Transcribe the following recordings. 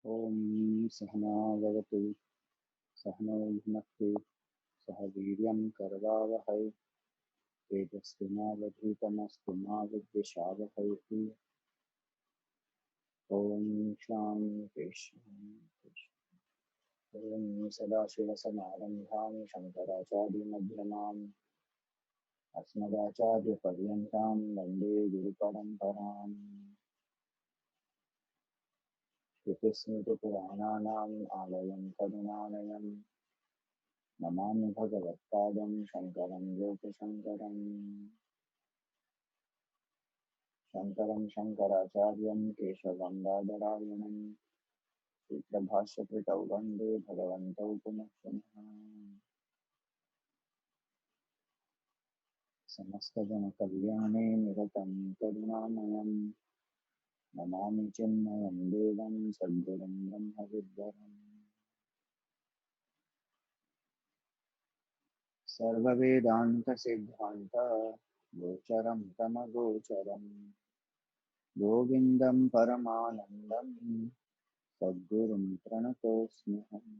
ओम सहना भवतु सहनौ भुनक्तु सह वीर्यं करवावहै तेजस्विनावधूतमस्तु मा विद्विषावहै। ओम शांति शांति। ओम सदाशिवसमारम्भां शङ्कराचार्यमध्यमाम् अस्मदाचार्यपर्यन्तां वन्दे गुरुपरम्पराम्। श्रुतिस्मृतिपुराणानाम् आलयं करुणालयम् नमामि भगवत्पादं शङ्करं लोकशङ्करम्। शङ्करं शङ्कराचार्यं केशवं बादरायणं सूत्रभाष्यकृतौ वन्दे भगवन्तौ पुनः पुनः। समस्तजनकल्याणे निरतं करुणामयं नमामि चिन्मयं देवं सद्गुरुं ब्रह्मविद्वरम्। सर्ववेदान्तसिद्धान्त गोचरं तमगोचरं गोविन्दं परमानन्दं सद्गुरुं प्रणतोऽस्म्यहम्।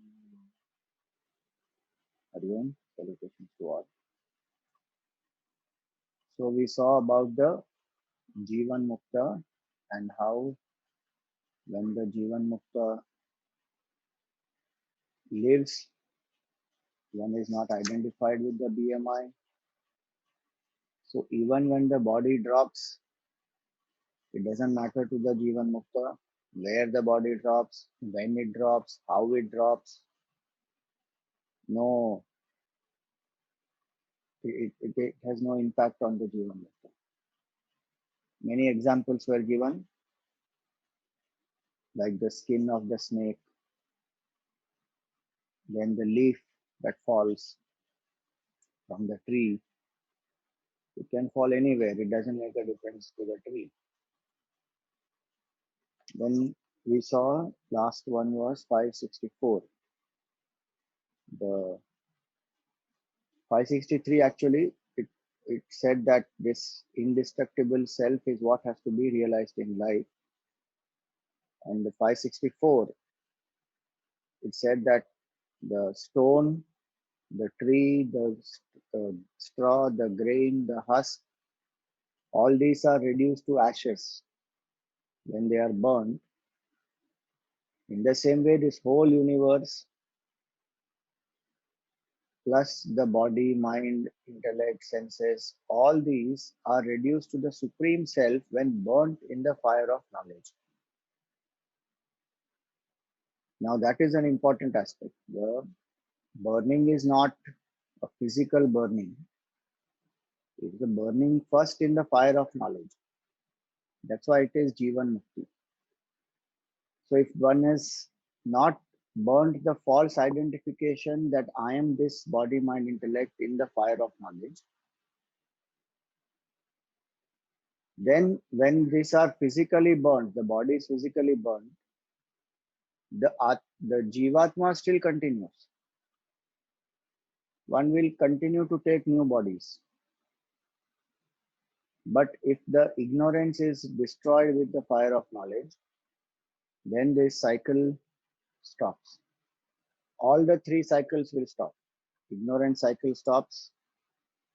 Hari Om, salutations to all. So we saw about the Jivan Mukta and how when the Jivan Mukta lives, one is not identified with the BMI. So even when the body drops, it doesn't matter to the Jivan Mukta where the body drops, when it drops, how it drops. No, it has no impact on the Jivan Mukta. Many examples were given, like the skin of the snake, then the leaf that falls from the tree. It can fall anywhere, it doesn't make a difference to the tree. Then we saw last one was 564. The 563 actually, it said that this indestructible self is what has to be realized in life. And the 564, it said that the stone, the tree, the straw, the grain, the husk, all these are reduced to ashes when they are burned. In the same way, this whole universe plus the body, mind, intellect, senses, all these are reduced to the supreme self when burnt in the fire of knowledge. Now that is an important aspect. The burning is not a physical burning. It is a burning first in the fire of knowledge. That's why it is Jivan Mukti. So if one has not burnt the false identification that I am this body, mind, intellect in the fire of knowledge, then when these are physically burnt, the body is physically burnt, the Jivatma still continues. One will continue to take new bodies. But if the ignorance is destroyed with the fire of knowledge, then this cycle stops. All the three cycles will stop. Ignorance cycle stops,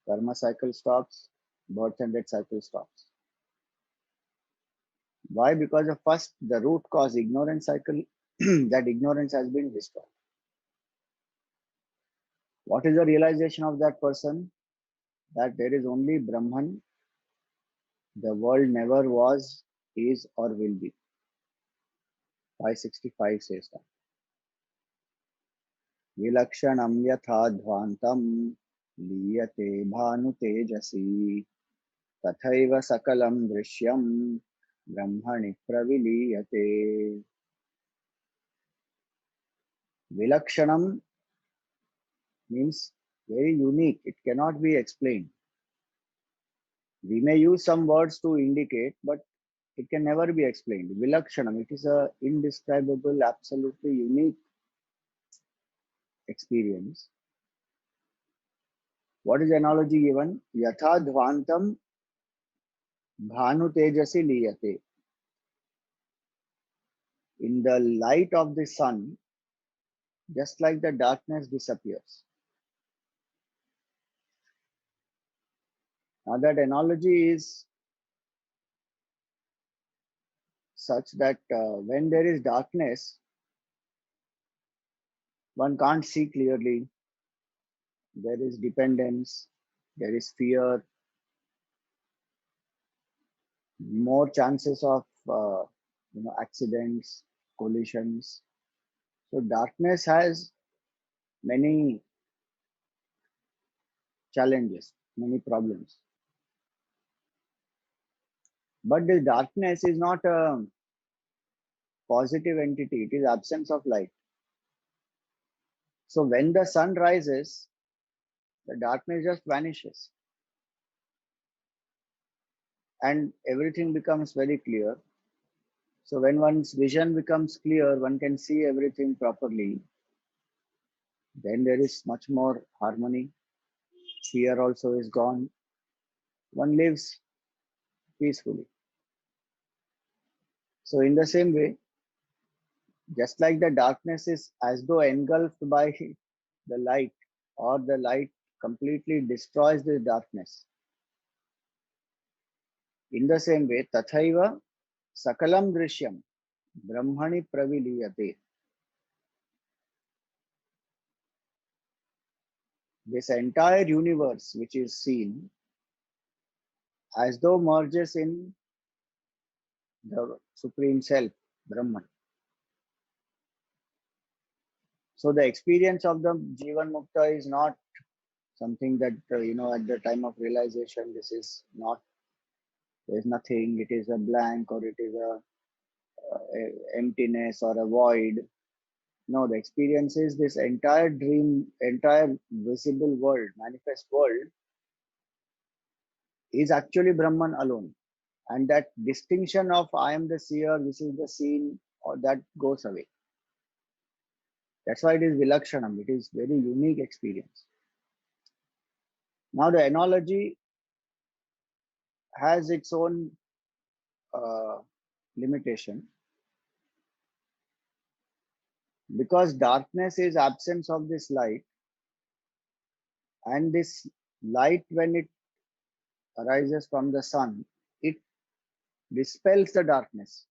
karma cycle stops, birth and death cycle stops. Why? Because of first, the root cause, ignorance cycle, that ignorance has been destroyed. What is the realization of that person? That there is only Brahman, the world never was, is, or will be. 565 says that. Vilakshanam yathadhvantam liyate bhanu tejasi tathaiva sakalam drishyam brahmani praviliyate. Vilakshanam means very unique. It cannot be explained. We may use some words to indicate, but it can never be explained. Vilakshanam, it is a indescribable, absolutely unique experience. What is the analogy given? Yatha dhvantam bhanu tejasi liyate. in the light of the sun, just like the darkness disappears. Now that analogy is such that when there is darkness, one can't see clearly. There is dependence, there is fear, more chances of accidents, collisions. So darkness has many challenges, many problems. But the darkness is not a positive entity, it is absence of light. So when the sun rises, the darkness just vanishes and everything becomes very clear. So when one's vision becomes clear, one can see everything properly. Then there is much more harmony. Fear also is gone. One lives peacefully. So in the same way, just like the darkness is as though engulfed by the light, or the light completely destroys the darkness. In the same way, tathaiva sakalam drishyam brahmani praviliyate. This entire universe which is seen as though merges in the Supreme Self, Brahman. So the experience of the Jivan Mukta is not something that, at the time of realization, this is not, there's nothing, it is a blank, or it is a emptiness or a void. No, the experience is this entire dream, entire visible world, manifest world is actually Brahman alone. And that distinction of I am the seer, this is the seen, or that goes away. That's why it is Vilakshanam. It is very unique experience. Now the analogy has its own limitation, because darkness is absence of this light, and this light, when it arises from the sun, it dispels the darkness.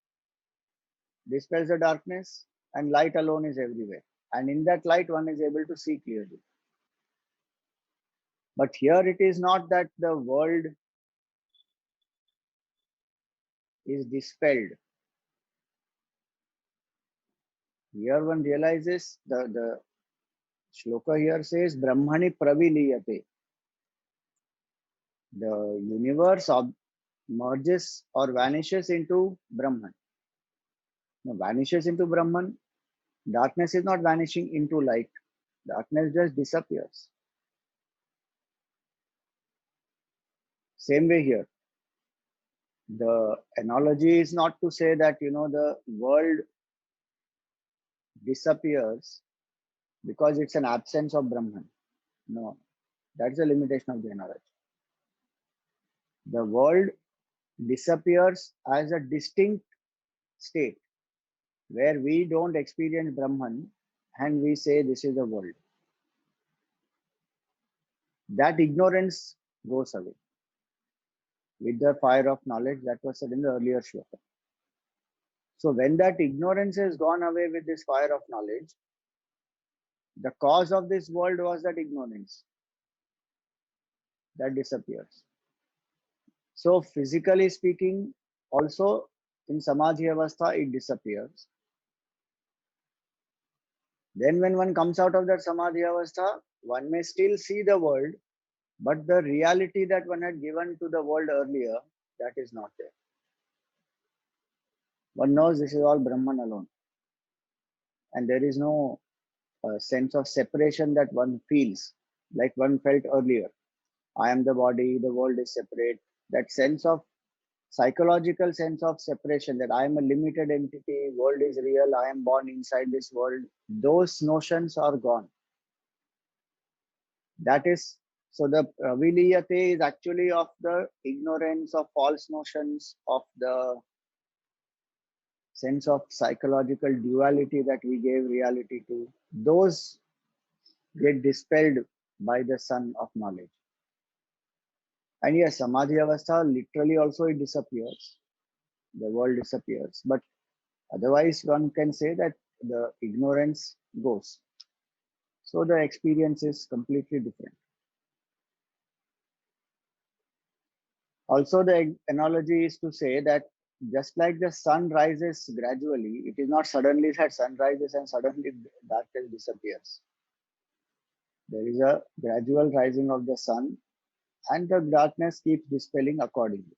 Dispels the darkness, and light alone is everywhere. And in that light, one is able to see clearly. But here it is not that the world is dispelled. Here one realizes the shloka here says Brahmani praviliyate. The universe merges or vanishes into Brahman. Now, vanishes into Brahman, darkness is not vanishing into light. Darkness just disappears. Same way here. The analogy is not to say that, the world disappears because it's an absence of Brahman. No, that's the limitation of the analogy. The world disappears as a distinct state where we don't experience Brahman and we say this is the world. That ignorance goes away with the fire of knowledge that was said in the earlier shloka. So when that ignorance has gone away with this fire of knowledge, the cause of this world was that ignorance that disappears. So physically speaking, also in Samadhi Avastha, it disappears. Then when one comes out of that Samadhi Avastha, one may still see the world, but the reality that one had given to the world earlier, that is not there. One knows this is all Brahman alone. And there is no sense of separation that one feels like one felt earlier. I am the body, the world is separate. That sense of psychological sense of separation, that I am a limited entity, world is real, I am born inside this world, those notions are gone. That is, so the praviliyate is actually of the ignorance of false notions of the sense of psychological duality that we gave reality to, those get dispelled by the sun of knowledge. And yes, Samadhi Avastha, literally also it disappears. The world disappears. But otherwise, one can say that the ignorance goes. So the experience is completely different. Also, the analogy is to say that just like the sun rises gradually, it is not suddenly that sun rises and suddenly darkness disappears. There is a gradual rising of the sun and the darkness keeps dispelling accordingly.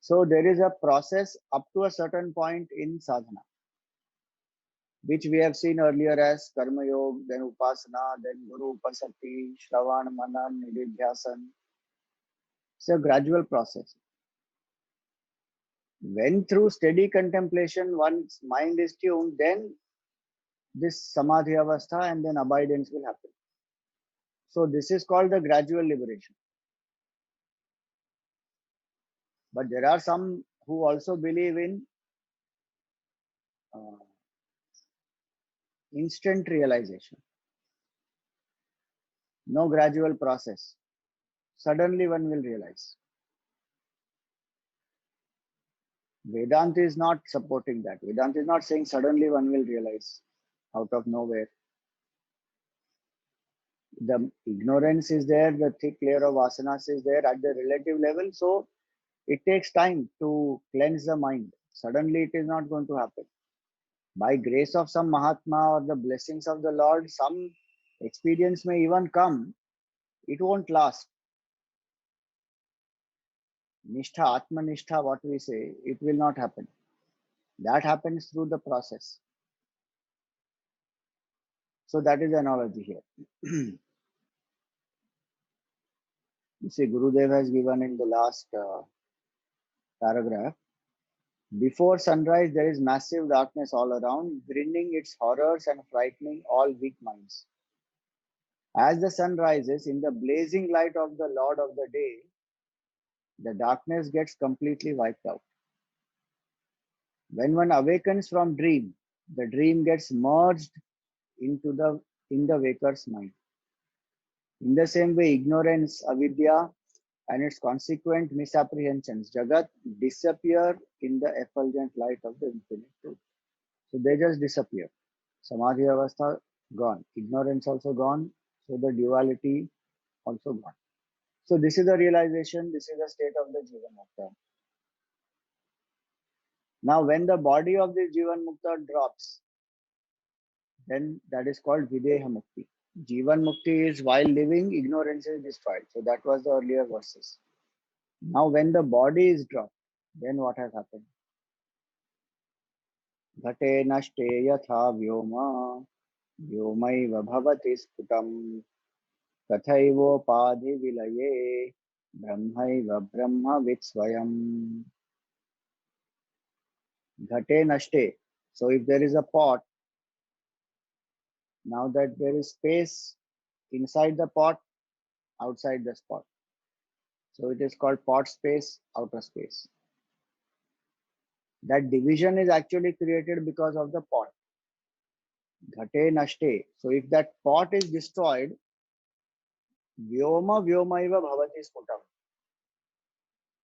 So there is a process up to a certain point in sadhana, which we have seen earlier as karma yoga, then upasana, then guru upasati, shravan, manan, nididhyasan. It's a gradual process. When through steady contemplation one's mind is tuned, then this samadhi avastha and then abidance will happen. So this is called the gradual liberation. But there are some who also believe in uh, instant realization. No gradual process. Suddenly one will realize. Vedanta is not supporting that. Vedanta is not saying suddenly one will realize out of nowhere. The ignorance is there, the thick layer of vasanas is there at the relative level. So it takes time to cleanse the mind. Suddenly it is not going to happen. By grace of some Mahatma or the blessings of the Lord, some experience may even come. It won't last. Nishtha, Atma Nishtha, what we say, it will not happen. That happens through the process. So that is the analogy here. You see, Gurudev has given in the last paragraph. Before sunrise, there is massive darkness all around, grinning its horrors and frightening all weak minds. As the sun rises, in the blazing light of the Lord of the day, the darkness gets completely wiped out. When one awakens from dream, the dream gets merged into in the waker's mind. In the same way, ignorance, avidya, and its consequent misapprehensions, Jagat, disappear in the effulgent light of the infinite truth. So they just disappear. Samadhi avastha gone. Ignorance also gone. So the duality also gone. So this is the realization, this is the state of the Jivan Mukta. Now when the body of the Jivan Mukta drops, then that is called Videha Mukti. Jivan Mukti is while living, ignorance is destroyed. So that was the earlier verses. Now when the body is dropped, then what has happened? Ghate nashte yatha vyoma व्योमैव भवति स्फुटम् तथैवोपाधि विलये ब्रह्मैव ब्रह्मवित् स्वयम्. Ghate nashte. So if there is a pot, now that there is space inside the pot, outside the pot. So it is called pot space, outer space. That division is actually created because of the pot. Ghate nashte. So if that pot is destroyed, vyoma vyomaiva bhavati sputam.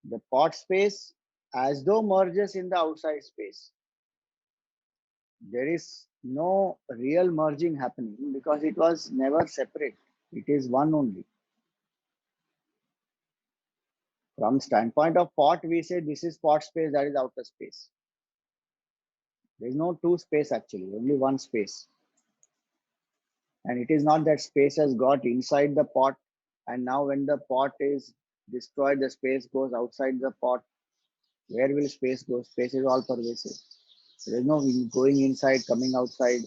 The pot space as though merges in the outside space. There is no real merging happening because it was never separate. It is one only. From standpoint of pot, we say this is pot space, that is outer space. There is no two space actually, only one space. And it is not that space has got inside the pot and now when the pot is destroyed, the space goes outside the pot. Where will space go? Space is all pervasive. There is no going inside, coming outside.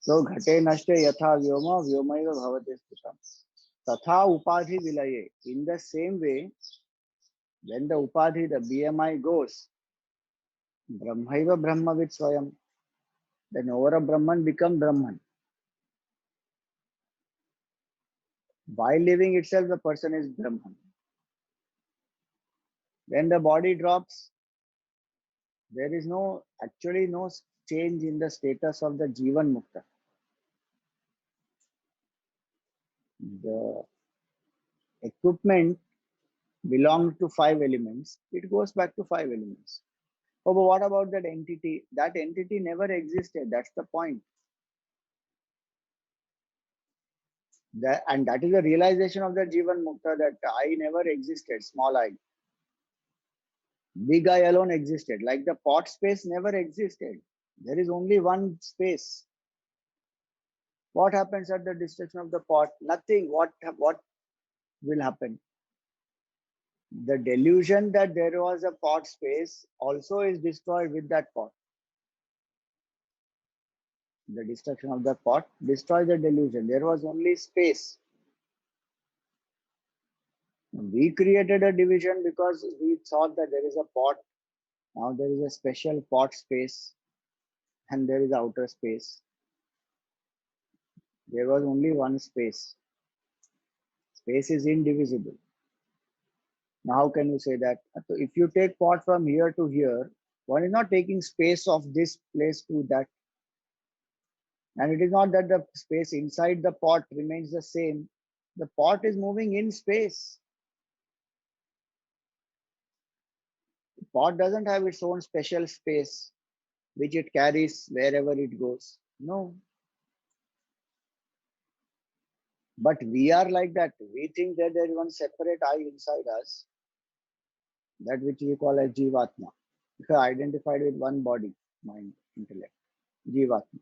So ghate nashte yatha vyoma vyomaiva bhavati sthitam. Tatha upadhi vilaye. In the same way, when the upadhi, the BMI goes, brahmaiva brahmavit swayam. Then over a Brahman become Brahman. While living itself, the person is Brahman. When the body drops, there is actually no change in the status of the Jivan Mukta. The equipment belongs to five elements. It goes back to five elements. Oh, but what about that entity? That entity never existed. That's the point. And that is the realization of the Jivan Mukta, that I never existed, small I. Big I alone existed. Like the pot space never existed. There is only one space. What happens at the destruction of the pot? Nothing. What will happen? The delusion that there was a pot space also is destroyed with that pot. The destruction of the pot destroys the delusion. There was only space. We created a division because we thought that there is a pot. Now there is a special pot space and there is outer space. There was only one space. Space is indivisible. Now, how can you say that? So if you take pot from here to here, one is not taking space of this place to that. And it is not that the space inside the pot remains the same. The pot is moving in space. The pot doesn't have its own special space which it carries wherever it goes. No. But we are like that. We think that there is one separate I inside us, that which we call as Jivatma. Because identified with one body, mind, intellect. Jivatma.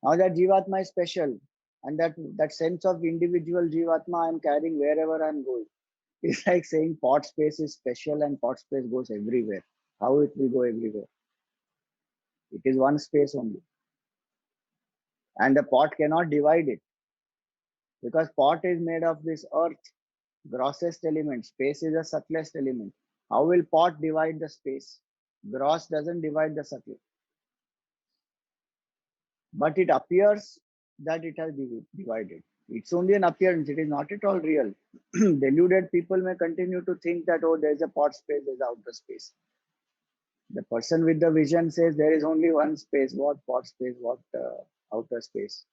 Now that Jivatma is special, and that sense of individual Jivatma I am carrying wherever I am going. It's like saying pot space is special and pot space goes everywhere. How it will go everywhere? It is one space only. And the pot cannot divide it. Because pot is made of this earth, grossest element. Space is the subtlest element. How will pot divide the space? Gross doesn't divide the subtle. But it appears that it has divided. It's only an appearance. It is not at all real. Deluded people may continue to think that, oh, there's a pot space, there's outer space. The person with the vision says there is only one space. What pot space? What outer space?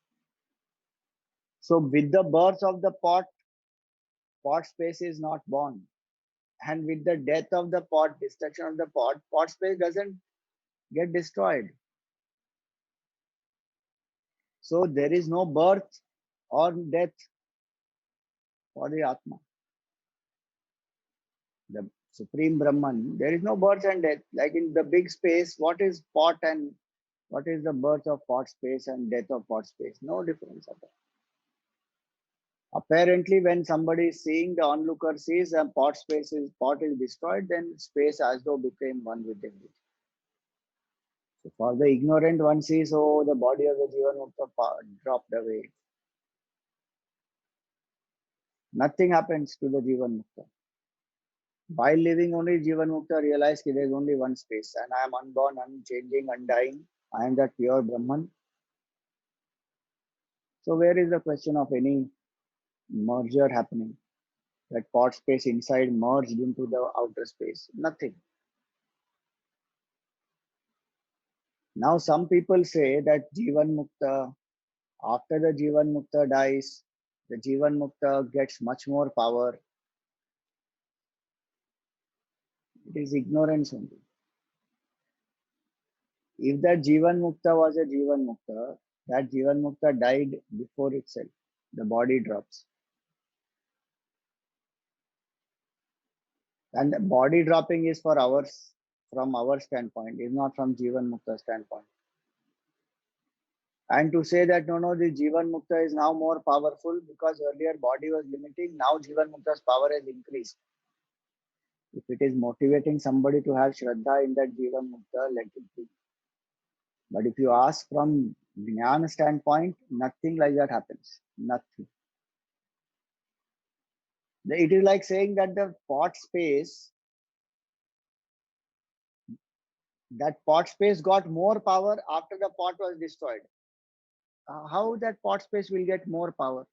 So with the birth of the pot, pot space is not born. And with the death of the pot, destruction of the pot, pot space doesn't get destroyed. So there is no birth or death for the Atma. The Supreme Brahman, there is no birth and death. Like in the big space, what is pot and what is the birth of pot space and death of pot space? No difference at all. Apparently, when somebody is seeing, the onlooker sees a pot is destroyed, then space as though became one with everything. So for the ignorant, one sees, oh, the body of the Jivan Mukta dropped away. Nothing happens to the Jivan Mukta. While living only, Jivan Mukta realized that there is only one space, and I am unborn, unchanging, undying. I am that pure Brahman. So where is the question of any merger happening? That pot space inside merged into the outer space? Nothing. Now some people say that Jivan Mukta, after the Jivan Mukta dies, the Jivan Mukta gets much more power. It is ignorance only. If that Jivan Mukta was a Jivan Mukta, that Jivan Mukta died before itself. The body drops. And the body dropping is for ours, from our standpoint, is not from Jivan Mukta standpoint. And to say that no, the Jivan Mukta is now more powerful because earlier body was limiting, now Jivan Mukta's power has increased. If it is motivating somebody to have Shraddha in that Jivan Mukta, let it be. But if you ask from Jnana standpoint, nothing like that happens. Nothing. It is like saying that the pot space, got more power after the pot was destroyed. How that pot space will get more power?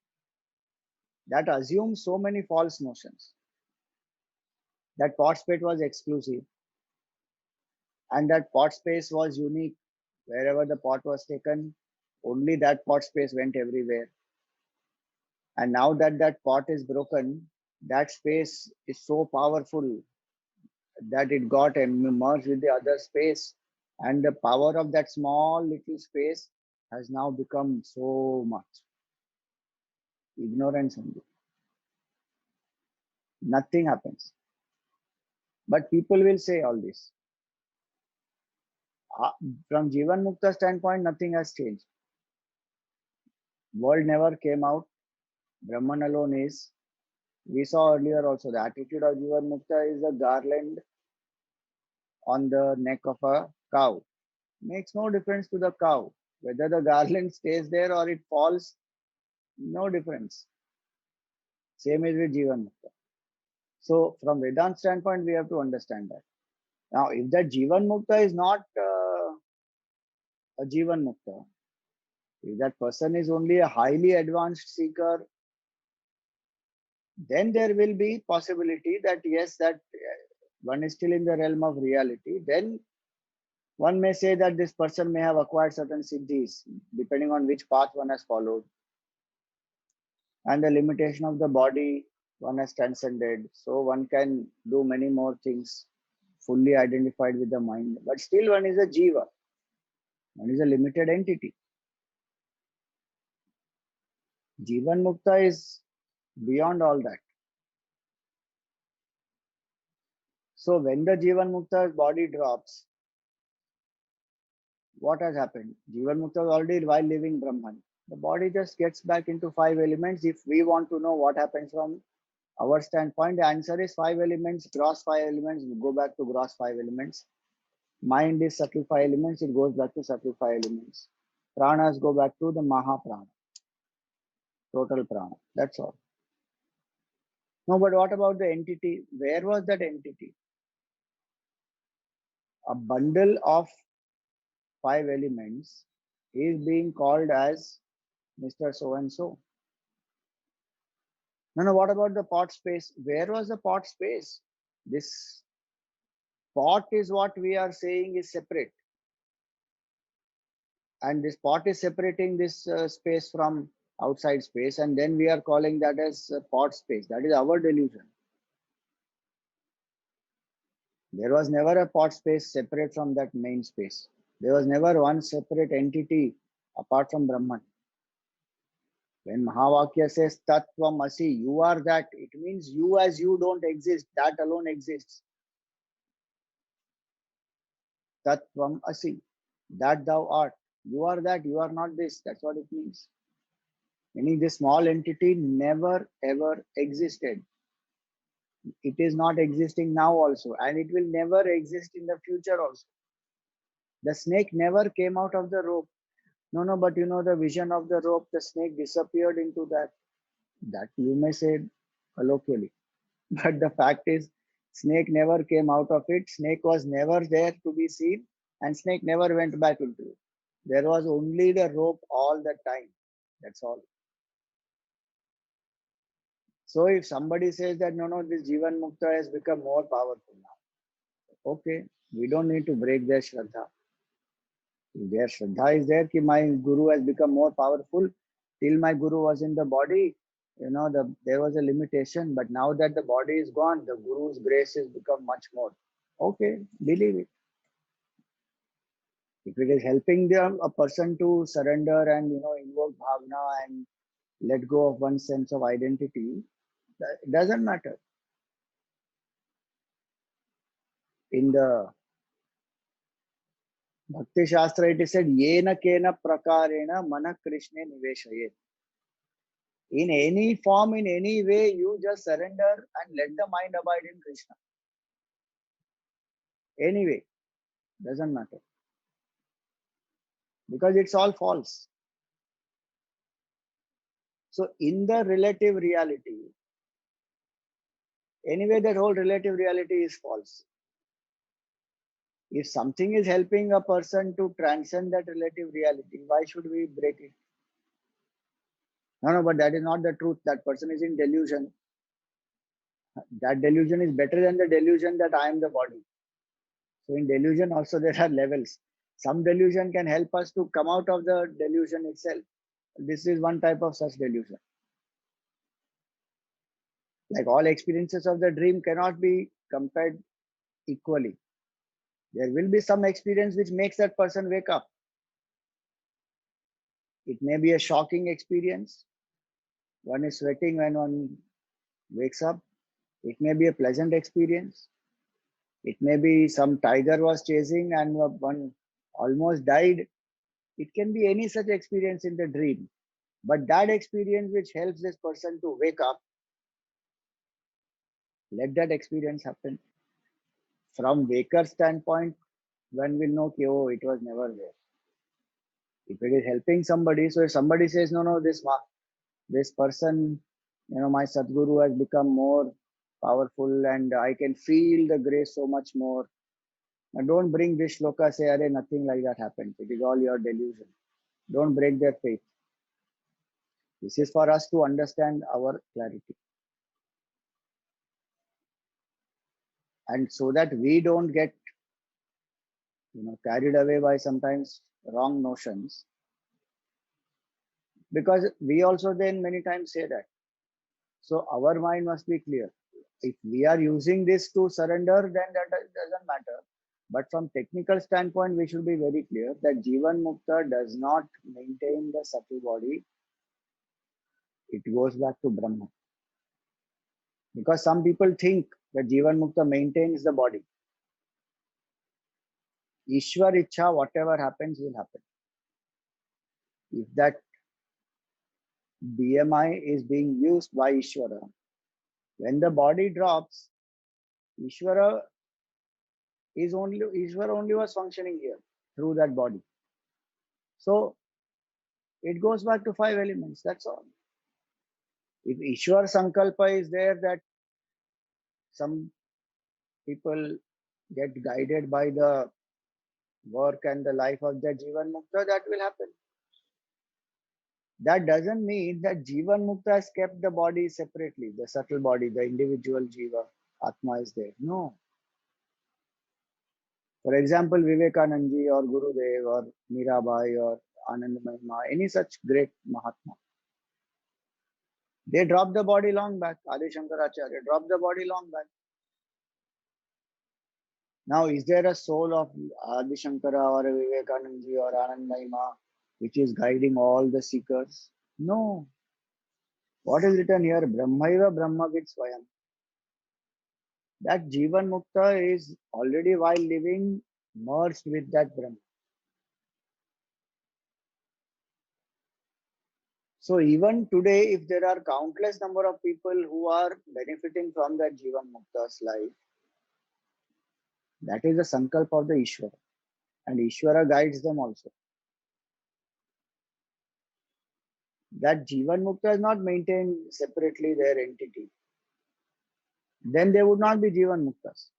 That assumes so many false notions. That pot space was exclusive, and that pot space was unique. Wherever the pot was taken, only that pot space went everywhere. And now that that pot is broken, that space is so powerful that it got merged with the other space. And the power of that small little space has now become so much. Ignorance only. Nothing happens. But people will say all this. From Jivan Mukta standpoint, nothing has changed. World never came out. Brahman alone is. We saw earlier also the attitude of Jivan Mukta is a garland on the neck of a cow. Makes no difference to the cow. Whether the garland stays there or it falls, no difference. Same is with Jivan Mukta. So from Vedanta standpoint, we have to understand that. Now, if that Jivan Mukta is not a Jivan Mukta, if that person is only a highly advanced seeker, then there will be possibility that yes, that one is still in the realm of reality. Then one may say that this person may have acquired certain siddhis, depending on which path one has followed. And the limitation of the body one has transcended. So one can do many more things fully identified with the mind. But still one is a jiva. One is a limited entity. Jivan Mukta is beyond all that. So when the Jivan Mukta's body drops, what has happened? Jivan Mukta was already while living Brahman. The body just gets back into five elements. If we want to know what happens from our standpoint, the answer is five elements, gross five elements, we go back to gross five elements. Mind is subtle five elements, it goes back to subtle five elements. Pranas go back to the Mahaprana, total prana. That's all. No, but what about the entity? Where was that entity? A bundle of five elements is being called as Mr. So and so. No, what about the pot space? Where was the pot space? This pot is what we are saying is separate. And this pot is separating this space from outside space. And then we are calling that as pot space. That is our delusion. There was never a pot space separate from that main space. There was never one separate entity apart from Brahman. When Mahavakya says Tattvam Asi, you are that, it means you as you don't exist, that alone exists. Tattvam Asi, that thou art. You are that, you are not this. That's what it means. Meaning this small entity never ever existed. It is not existing now also, and it will never exist in the future also. The snake never came out of the rope. No, but you know the vision of the rope, the snake disappeared into that. That you may say colloquially. But the fact is, snake never came out of it. Snake was never there to be seen, and snake never went back into it. There was only the rope all the time. That's all. So if somebody says that no, this Jivan Mukta has become more powerful now, okay, we don't need to break their Shraddha. If their Shraddha is there, that my Guru has become more powerful, till my Guru was in the body, there was a limitation, but now that the body is gone, the Guru's grace has become much more. Okay, believe it. If it is helping a person to surrender and invoke bhavana and let go of one sense of identity, it doesn't matter. In the Bhakti Shastra, it is said, Yena kena prakarena mana Krishna niveshayet. In any form, in any way, you just surrender and let the mind abide in Krishna. Anyway, doesn't matter. Because it's all false. So in the relative reality, anyway, that whole relative reality is false. If something is helping a person to transcend that relative reality, why should we break it? No, but that is not the truth. That person is in delusion. That delusion is better than the delusion that I am the body. So in delusion also there are levels. Some delusion can help us to come out of the delusion itself. This is one type of such delusion. Like all experiences of the dream cannot be compared equally. There will be some experience which makes that person wake up. It may be a shocking experience. One is sweating when one wakes up. It may be a pleasant experience. It may be some tiger was chasing and one almost died. It can be any such experience in the dream. But that experience which helps this person to wake up, let that experience happen. From waker standpoint, one will know, okay, oh, it was never there. If it is helping somebody, so if somebody says, no, no, this person, my Sadguru has become more powerful and I can feel the grace so much more. Now don't bring this shloka, say, Arey, nothing like that happened. It is all your delusion. Don't break their faith. This is for us to understand our clarity. And so that we don't get carried away by sometimes wrong notions, because we also then many times say that. So our mind must be clear. If we are using this to surrender, then that doesn't matter. But from technical standpoint, we should be very clear that Jivan Mukta does not maintain the subtle body. It goes back to Brahma. Because some people think that Jivan Mukta maintains the body. Ishwar Ichha, whatever happens will happen. If that BMI is being used by Ishvara, when the body drops, Ishvara only was functioning here through that body. So it goes back to 5 elements. That's all. If Ishwar Sankalpa is there that some people get guided by the work and the life of the Jivan Mukta, that will happen. That doesn't mean that Jivan Mukta has kept the body separately, the subtle body, the individual Jiva, Atma is there. No. For example, Vivekanandji or Gurudev or Mirabai or Anand Mahima, any such great Mahatma. They dropped the body long back. Adi Shankaracharya dropped the body long back. Now, is there a soul of Adi Shankara or Vivekanandji or Anand Mahima which is guiding all the seekers? No. What is written here? Brahmaiva Brahmavid Swayam. That Jivan Mukta is already while living merged with that Brahma. So even today, if there are countless number of people who are benefiting from that Jivan Mukta's life, that is the sankalpa of the Ishvara. And Ishvara guides them also. That Jivan Mukta is not maintained separately their entity. Then they would not be Jivan Muktas.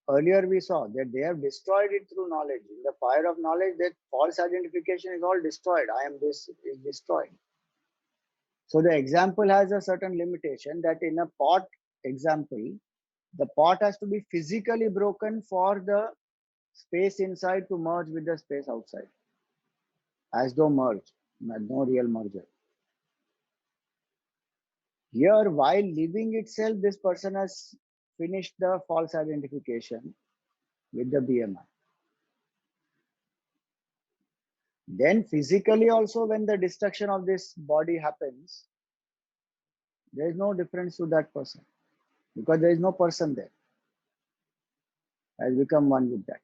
Earlier we saw that they have destroyed it through knowledge. In the fire of knowledge, that false identification is all destroyed. I am this is destroyed. So the example has a certain limitation that in a pot example, the pot has to be physically broken for the space inside to merge with the space outside. As though merged, no real merger. Here, while living itself, this person has finished the false identification with the BMI. Then physically also, when the destruction of this body happens, there is no difference to that person because there is no person there. Has become one with that.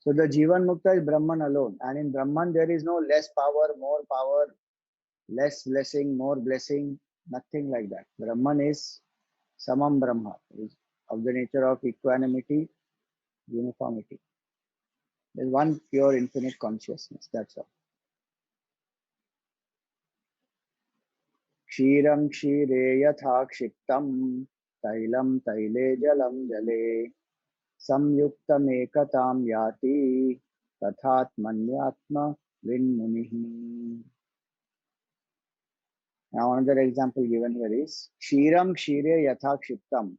So the Jivan Mukta is Brahman alone, and in Brahman there is no less power, more power, less blessing, more blessing, nothing like that. Brahman is Samam Brahma, is of the nature of equanimity, uniformity. There is one pure infinite consciousness, that's all. Kshiram Kshire Yatha Kshiptam Tailam Taile Jalam Jale Samyuktam Ekatam Yati Tathatmanyatma Vinmunihi. Now another example given here is Kshiram Kshire Yatha Kshiptam.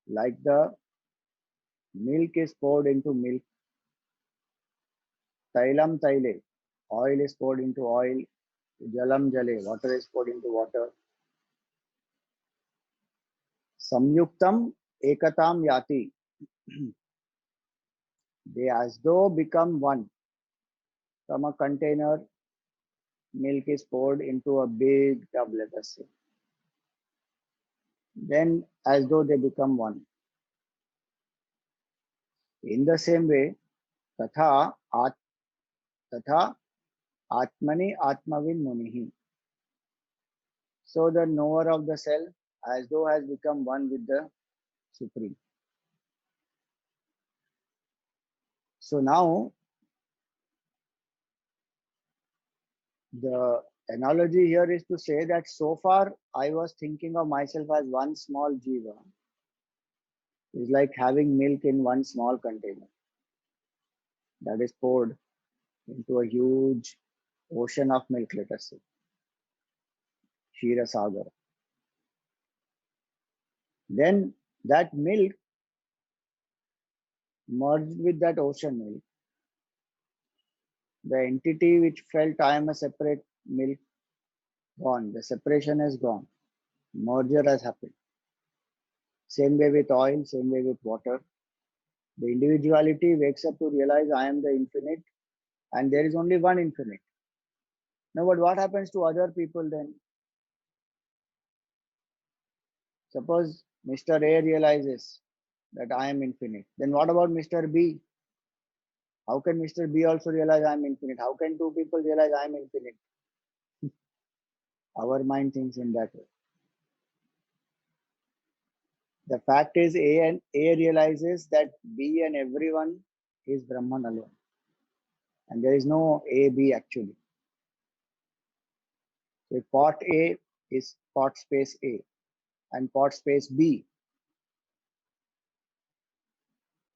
Like the milk is poured into milk, Tailam Taile, oil is poured into oil, Jalam Jale, water is poured into water. Samyuktam Ekatam Yati. They as though become one. From a container, milk is poured into a big tub, let us say. Then as though they become one. In the same way, Tatha Tatha Atmani Atmavin Munihi. So the knower of the self as though has become one with the Supreme. So now the analogy here is to say that so far I was thinking of myself as one small jiva. It's like having milk in one small container that is poured into a huge ocean of milk, let us say, Shira Sagar. Then that milk merged with that ocean milk. The entity which felt I am a separate milk gone. The separation is gone. Merger has happened. Same way with oil, same way with water. The individuality wakes up to realize I am the infinite and there is only one infinite. Now, but what happens to other people then? Suppose Mr. A realizes that I am infinite. Then what about Mr. B? How can Mr. B also realize I am infinite? How can two people realize I am infinite? Our mind thinks in that way. The fact is A realizes that B and everyone is Brahman alone. And there is no A, B actually. So pot A is pot space A and pot space B.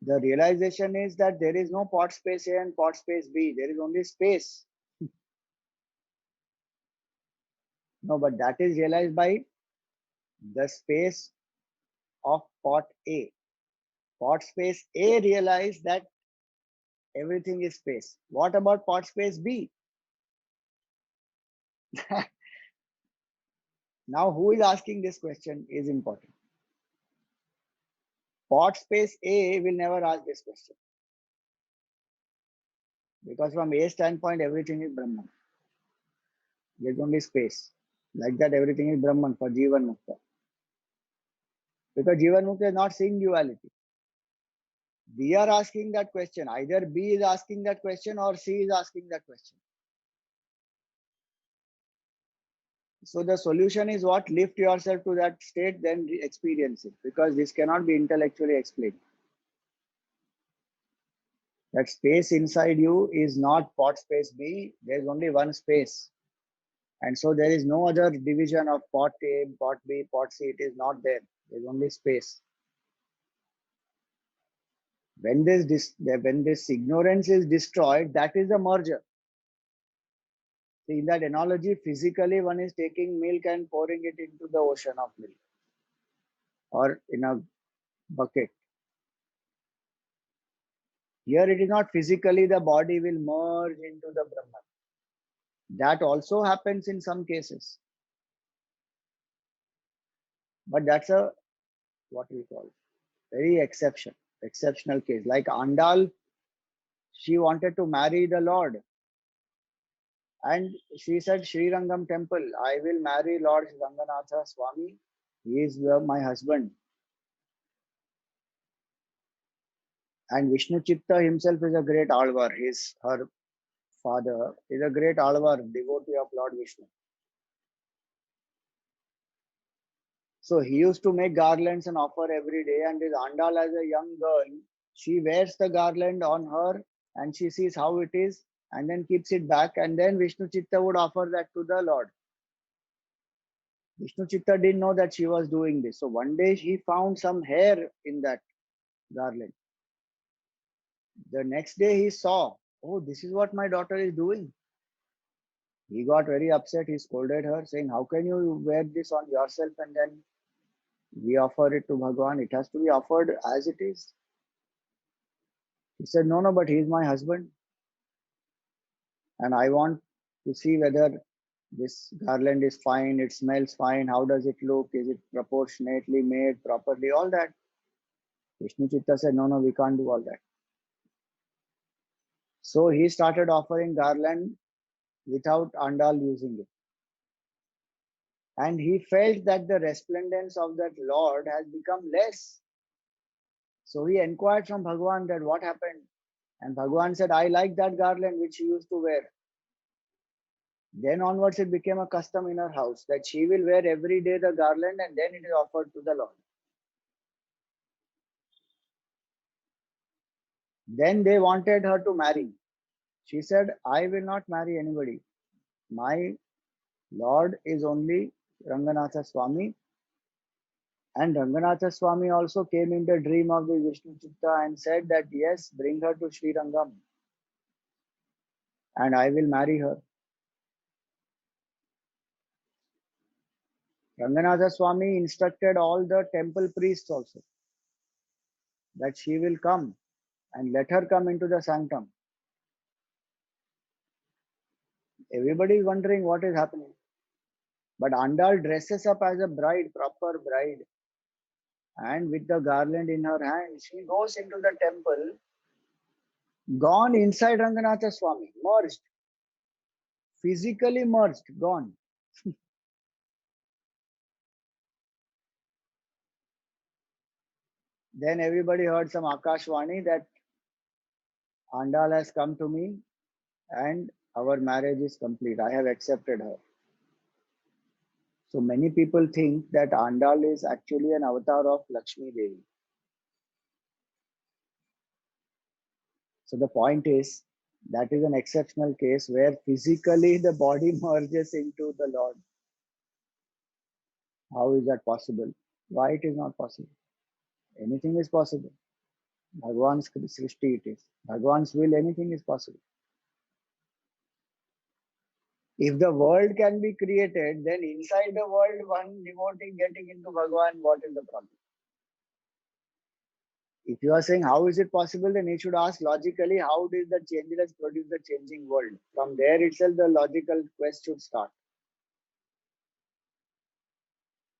The realization is that there is no pot space A and pot space B. There is only space. No, but that is realized by the space of pot A. Pot space A realized that everything is space. What about pot space B? Now, who is asking this question is important. Pot space A will never ask this question. Because from A standpoint, everything is Brahman. There's only space. Like that, everything is Brahman for Jivan Mukta. Because Jivan Mukta is not seeing duality. We are asking that question. Either B is asking that question or C is asking that question. So the solution is what? Lift yourself to that state, then experience it. Because this cannot be intellectually explained. That space inside you is not pot space B. There's only one space. And so there is no other division of pot A, pot B, pot C. It is not there. There's only space. When this ignorance is destroyed, that is the merger. See, in that analogy, physically one is taking milk and pouring it into the ocean of milk or in a bucket. Here it is not physically the body will merge into the Brahman. That also happens in some cases. But that's a, what we call, very exceptional case. Like Andal, she wanted to marry the Lord. And she said, Sri Rangam temple, I will marry Lord Ranganatha Swami. He is my husband. And Vishnu Chitta himself is a great Alvar. Her father is a great Alvar, devotee of Lord Vishnu. So he used to make garlands and offer every day. And this Andal, as a young girl, she wears the garland on her and she sees how it is and then keeps it back. And then Vishnu Chitta would offer that to the Lord. Vishnu Chitta didn't know that she was doing this. So one day he found some hair in that garland. The next day he saw, oh, this is what my daughter is doing. He got very upset. He scolded her, saying, "How can you wear this on yourself and then we offer it to Bhagwan? It has to be offered as it is." He said, "No, no, but he is my husband and I want to see whether this garland is fine, it smells fine, how does it look, is it proportionately made properly, all that." Vishnu Chitta said, "No, no, we can't do all that." So he started offering garland without Andal using it. And he felt that the resplendence of that Lord has become less. So he inquired from Bhagwan that what happened. And Bhagwan said, "I like that garland which she used to wear." Then onwards, it became a custom in her house that she will wear every day the garland and then it is offered to the Lord. Then they wanted her to marry. She said, "I will not marry anybody. My Lord is only Ranganatha Swami." And Ranganatha Swami also came in the dream of the Vishnu Chitta and said that, "Yes, bring her to Sri Rangam and I will marry her." Ranganatha Swami instructed all the temple priests also that she will come and let her come into the sanctum. Everybody is wondering what is happening. But Andal dresses up as a bride, proper bride, and with the garland in her hand, she goes into the temple, gone inside Ranganatha Swami, merged, physically merged, gone. Then everybody heard some Akashvani that Andal has come to me and our marriage is complete. I have accepted her. So many people think that Andal is actually an avatar of Lakshmi Devi. So the point is, that is an exceptional case where physically the body merges into the Lord. How is that possible? Why it is not possible? Anything is possible. Bhagwan's Srishti it is. Bhagwan's will, anything is possible. If the world can be created, then inside the world, one devotee getting into Bhagwan, what is the problem? If you are saying how is it possible, then you should ask logically how did the changeless produce the changing world? From there itself, the logical quest should start.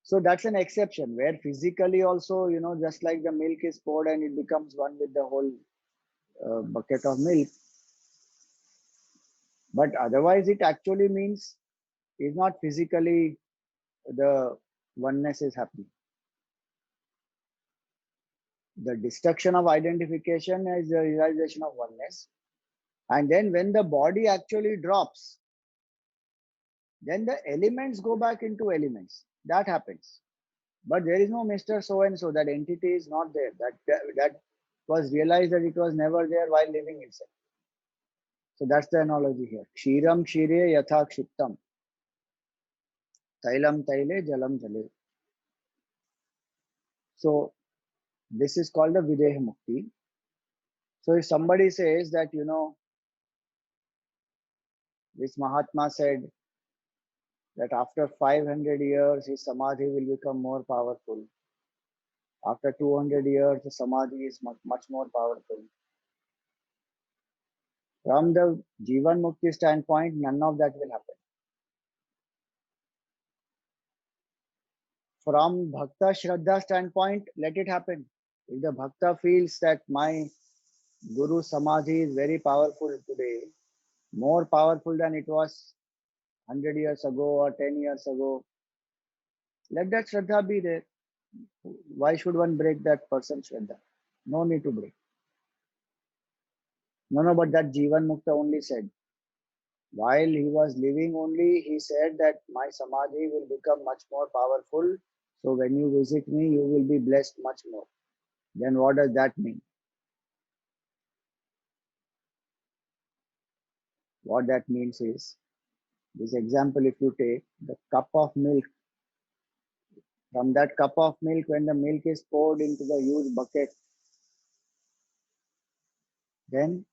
So that's an exception where physically also, just like the milk is poured and it becomes one with the whole bucket of milk. But otherwise, it actually means is not physically the oneness is happening. The destruction of identification is the realization of oneness. And then when the body actually drops, then the elements go back into elements. That happens. But there is no Mr. So and so. That entity is not there. That was realized that it was never there while living itself. So that's the analogy here. Kshiram kshire yatha kshiptam. Tailam taile jalam jale. So this is called the Videha Mukti. So if somebody says that, this Mahatma said that after 500 years, his Samadhi will become more powerful. After 200 years, the Samadhi is much, much more powerful. From the Jivan Mukti standpoint, none of that will happen. From Bhakta Shraddha standpoint, let it happen. If the Bhakta feels that my Guru Samadhi is very powerful today, more powerful than it was 100 years ago or 10 years ago, let that Shraddha be there. Why should one break that person's Shraddha? No need to break. No, but that Jivan Mukta only said, while he was living only, he said that my Samadhi will become much more powerful. So when you visit me, you will be blessed much more. Then what does that mean? What that means is, this example, if you take the cup of milk, from that cup of milk, when the milk is poured into the huge bucket, then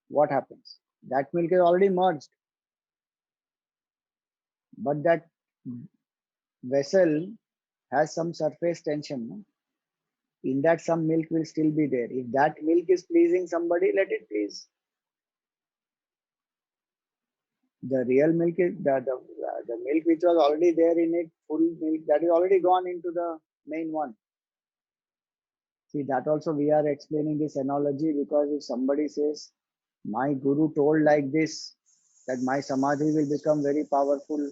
what happens? That milk is already merged. but that vessel has some surface tension. No? In that, some milk will still be there. If that milk is pleasing somebody, let it please. The real milk is the milk which was already there in it, full milk, that is already gone into the main one. See, that also we are explaining this analogy because if somebody says, my guru told like this, that my samadhi will become very powerful,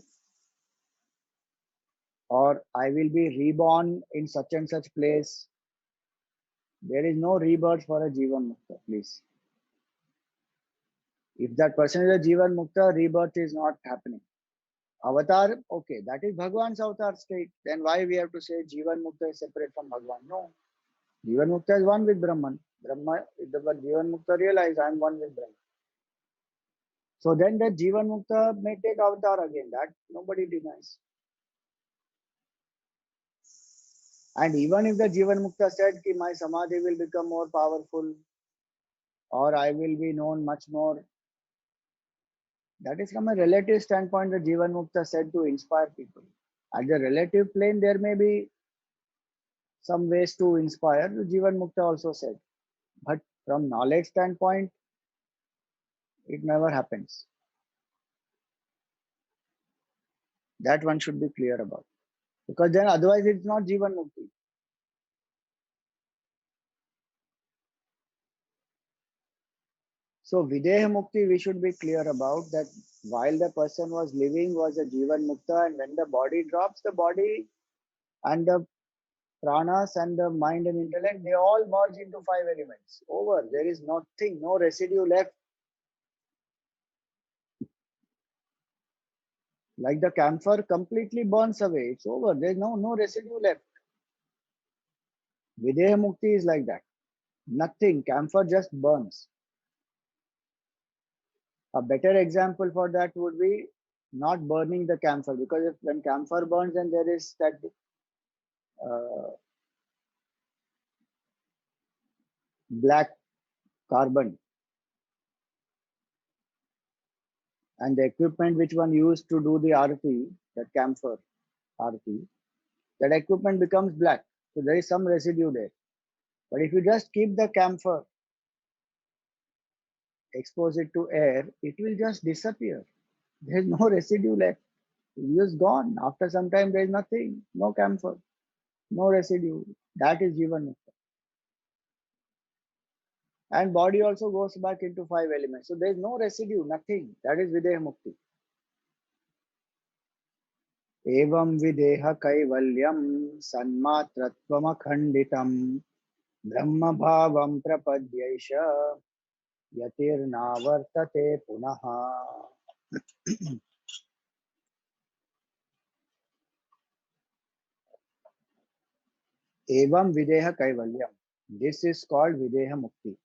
or I will be reborn in such and such place. There is no rebirth for a Jivan Mukta, please. If that person is a Jivan Mukta, rebirth is not happening. Avatar, okay, that is Bhagwan's avatar state. Then why we have to say Jivan Mukta is separate from Bhagwan? No. Jivan Mukta is one with Brahman. Brahma, the Jivan Mukta realize I am one with Brahman. So then the Jivan Mukta may take avatar again. That nobody denies. And even if the Jivan Mukta said ki my samadhi will become more powerful or I will be known much more, that is from a relative standpoint, the Jivan Mukta said to inspire people. At the relative plane, there may be some ways to inspire, the Jivan Mukta also said. But from knowledge standpoint, it never happens. That one should be clear about. Because then otherwise it's not Jivan Mukti. So Videha Mukti, we should be clear about that while the person was living was a Jivan Mukta, and when the body drops, the body and the pranas and the mind and intellect, they all merge into five elements. Over. There is nothing, no residue left. Like the camphor completely burns away. It's over. There's no residue left. Videha Mukti is like that. Nothing. Camphor just burns. A better example for that would be not burning the camphor, because if when camphor burns and there is that uh, black carbon, and the equipment which one used to do the arati, that camphor arati, that equipment becomes black. So there is some residue there. But if you just keep the camphor, expose it to air, it will just disappear. There is no residue left. It's just gone. After some time, there is nothing, no camphor, no residue. That is Jivan Mukta. And body also goes back into five elements. So there is no residue, nothing. That is Videha Mukti. एवं विदेह कैवल्यं सन्मात्रत्वमखण्डितं ब्रह्म भावं प्रपद्यैष यतिर्नावर्तते पुनः. एवं विदेह Kaivalyam. This is called Videha Mukti.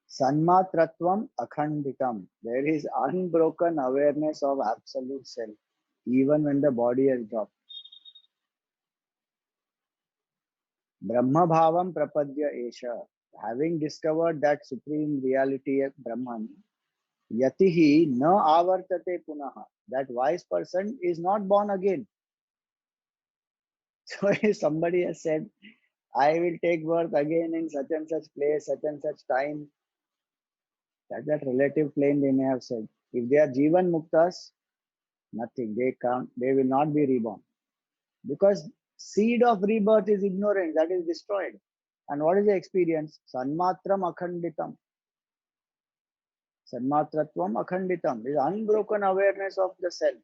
Sanmatratvam akhanditam. There is unbroken awareness of absolute self, even when the body has dropped. Brahma bhavam prapadya esha. Having discovered that supreme reality of Brahman, yatihi na avartate punaha. That wise person is not born again. So if somebody has said, I will take birth again in such and such place, such and such time, that relative plane they may have said. If they are Jivan Muktas, nothing. They can't, they will not be reborn. Because seed of rebirth is ignorance, that is destroyed. And what is the experience? Sanmatram akhanditam. Sanmatratvam akhanditam is unbroken awareness of the self.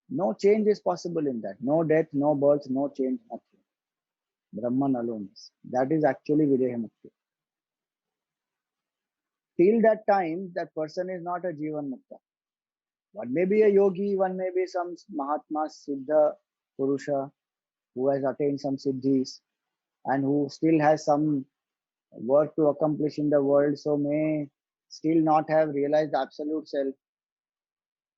No change is possible in that. No death, no birth, no change, nothing. Brahman alone is. That is actually Videha Mukti. Till that time, that person is not a Jivan Mukta. One may be a yogi, one may be some Mahatma, Siddha, Purusha, who has attained some siddhis and who still has some work to accomplish in the world, so may still not have realized the absolute self.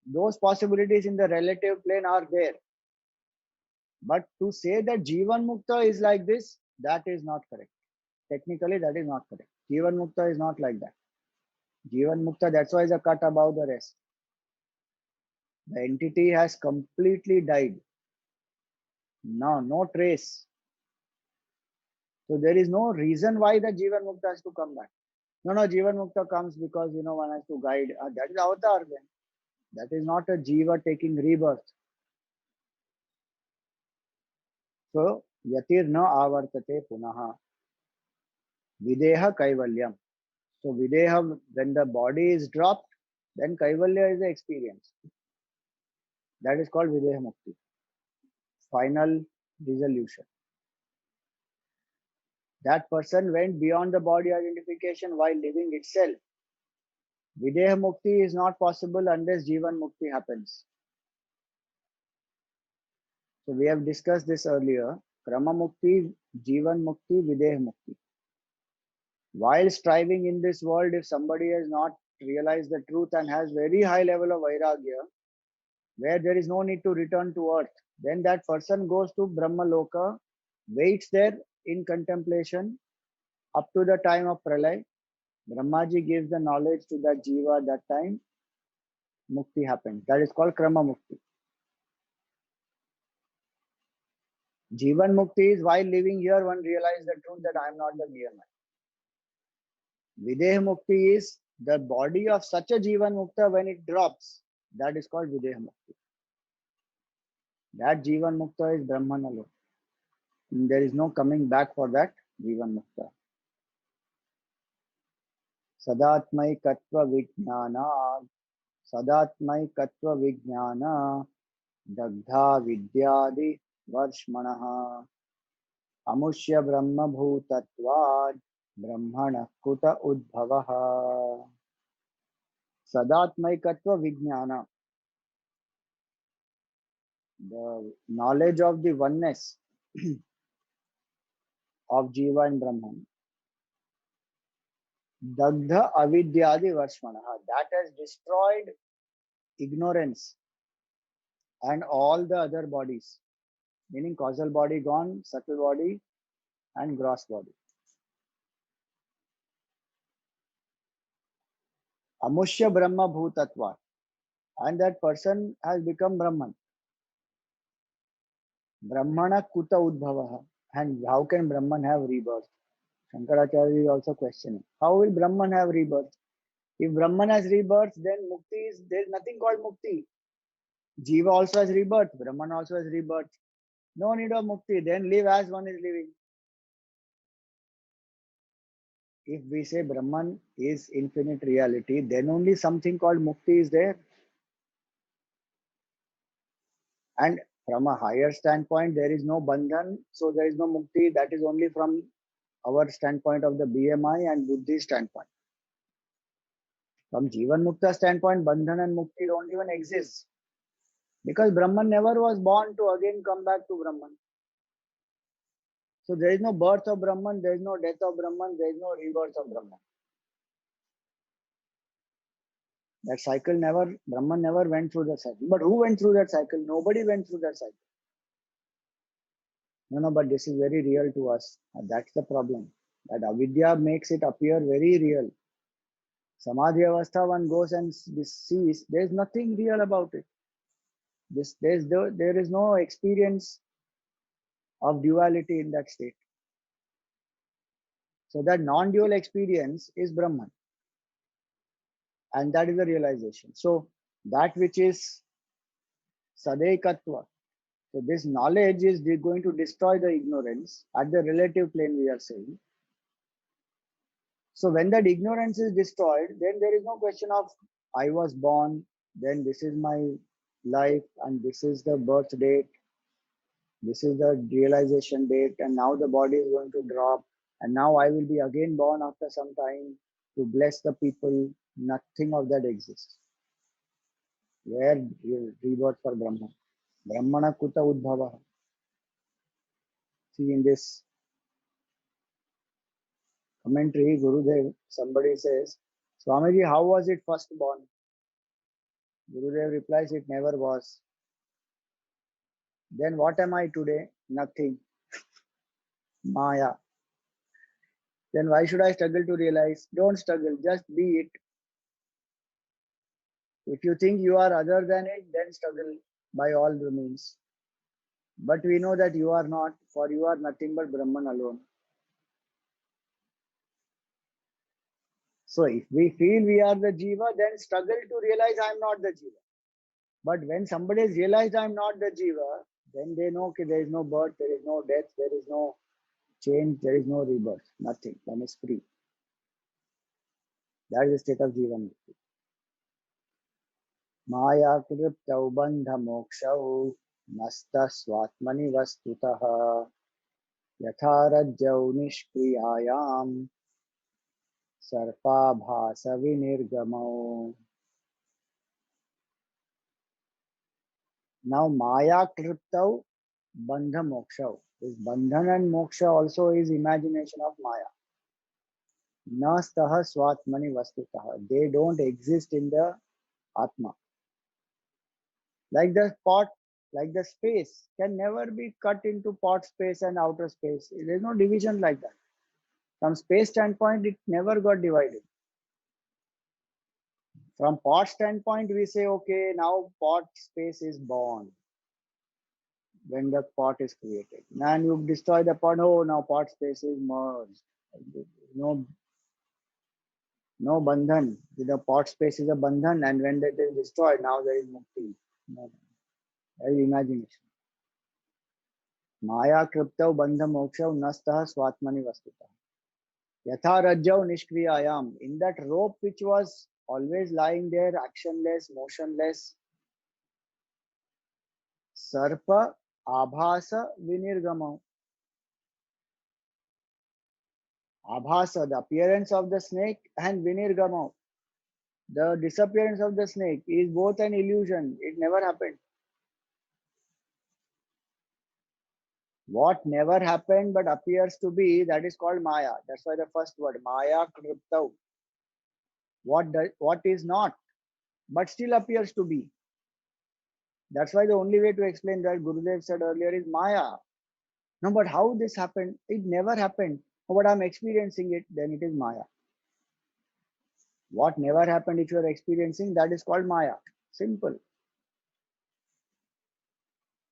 Those possibilities in the relative plane are there. But to say that Jivan Mukta is like this, that is not correct. Technically, that is not correct. Jivan Mukta is not like that. Jivan Mukta, that's why is a cut above the rest. The entity has completely died. Now, no trace. So there is no reason why the Jivan Mukta has to come back. No, Jivan Mukta comes because, one has to guide. That is avatar then. That is not a Jiva taking rebirth. So, yatir na avartate punaha. Videha kaivalyam. So, videha, when the body is dropped, then kaivalya is the experience. That is called videha mukti. Final resolution. That person went beyond the body identification while living itself. Videha mukti is not possible unless Jivan mukti happens. So we have discussed this earlier. Krama mukti, Jivan mukti, Videha mukti. While striving in this world, if somebody has not realized the truth and has very high level of vairagya, where there is no need to return to earth, then that person goes to Brahma Loka, waits there in contemplation up to the time of Pralay. Brahmaji gives the knowledge to that Jiva at that time. Mukti happens. That is called Krama Mukti. Jivan Mukti is while living here, one realizes the truth that I am not the mere man. Videha Mukti is the body of such a Jivan Mukta when it drops. That is called Videha Mukti. That Jivan Mukta is Brahmana Loka. There is no coming back for that Jivan Mukta. Sadatmaikatva Vijnana. Sadatmaikatva Vijnana. Dagdha Vidyadi Varshmanaha. Amushya Brahma Bhutatvad. Brahmana Kuta Udbhavaha. Sadatmaikatva Vijnana. The knowledge of the oneness of Jiva and Brahman. Dagdha avidyadi varshmanaha. That has destroyed ignorance and all the other bodies. Meaning causal body gone, subtle body and gross body. Amushya Brahma Bhutatva. And that person has become Brahman. Brahmana Kuta Udbhavaha. And how can Brahman have rebirth? Shankaracharya is also questioning. How will Brahman have rebirth? If Brahman has rebirth, then Mukti is, there is nothing called Mukti. Jiva also has rebirth. Brahman also has rebirth. No need of Mukti. Then live as one is living. If we say Brahman is infinite reality, then only something called Mukti is there. And from a higher standpoint, there is no Bandhan, so there is no Mukti. That is only from our standpoint of the BMI and Buddhi standpoint. From Jivan Mukta standpoint, Bandhan and Mukti don't even exist. Because Brahman never was born to again come back to Brahman. So there is no birth of Brahman, there is no death of Brahman, there is no rebirth of Brahman. That cycle never, Brahman never went through that cycle. But who went through that cycle? Nobody went through that cycle. No, but this is very real to us. And that's the problem. That avidya makes it appear very real. Samadhi avastha, one goes and sees, there is nothing real about it. There is no experience of duality in that state. So that non-dual experience is Brahman. And that is the realization. So that which is Sadekatva. So this knowledge is going to destroy the ignorance at the relative plane, we are saying. So when that ignorance is destroyed, then there is no question of I was born, then this is my life, and this is the birth date, this is the realization date, and now the body is going to drop, and now I will be again born after some time to bless the people. Nothing of that exists. Where rebirth for Brahman? Brahmana Kuta Udbhava. See in this commentary, Gurudev, somebody says, Swamiji, how was it first born? Gurudev replies, it never was. Then what am I today? Nothing. Maya. Then why should I struggle to realize? Don't struggle, just be it. If you think you are other than it, then then struggle by all the means. But we know that you are not, for you are nothing but Brahman alone. So if we feel we are the Jiva, then struggle to realize I am not the Jiva. But when somebody has realized I am not the Jiva, then they know that there is no birth, there is no death, there is no change, there is no rebirth, nothing. One is free. That is the state of Jivan. Maya kriptau bandha mokshau nasta swatmani vastutah yatharajyau nishkriyayam sarpabhasa vinirgamau. Now Maya kriptau bandha mokshau. This bandhan and moksha also is imagination of Maya. Nastaha swatmani vastutah. They don't exist in the Atma. Like the pot, like the space can never be cut into pot space and outer space. There is no division like that. From space standpoint, it never got divided. From pot standpoint, we say, okay, now pot space is born when the pot is created. And you destroy the pot, oh, now pot space is merged. No, no bandhan. The pot space is a bandhan, and when that is destroyed, now there is mukti. No, there is imagination. Maya kriptav bandha mokshav nastah swatmani vastutah. Yatha rajjav nishkriyayam. In that rope which was always lying there, actionless, motionless, sarpa abhasa vinirgamam. Abhasa, the appearance of the snake, and vinirgamam, the disappearance of the snake, is both an illusion. It never happened. What never happened but appears to be, that is called Maya. That's why the first word, Maya kriptav. What is not, but still appears to be. That's why the only way to explain that Gurudev said earlier is Maya. No, but how this happened? It never happened. Oh, but I'm experiencing it, then it is Maya. What never happened, if you are experiencing, that is called Maya. Simple.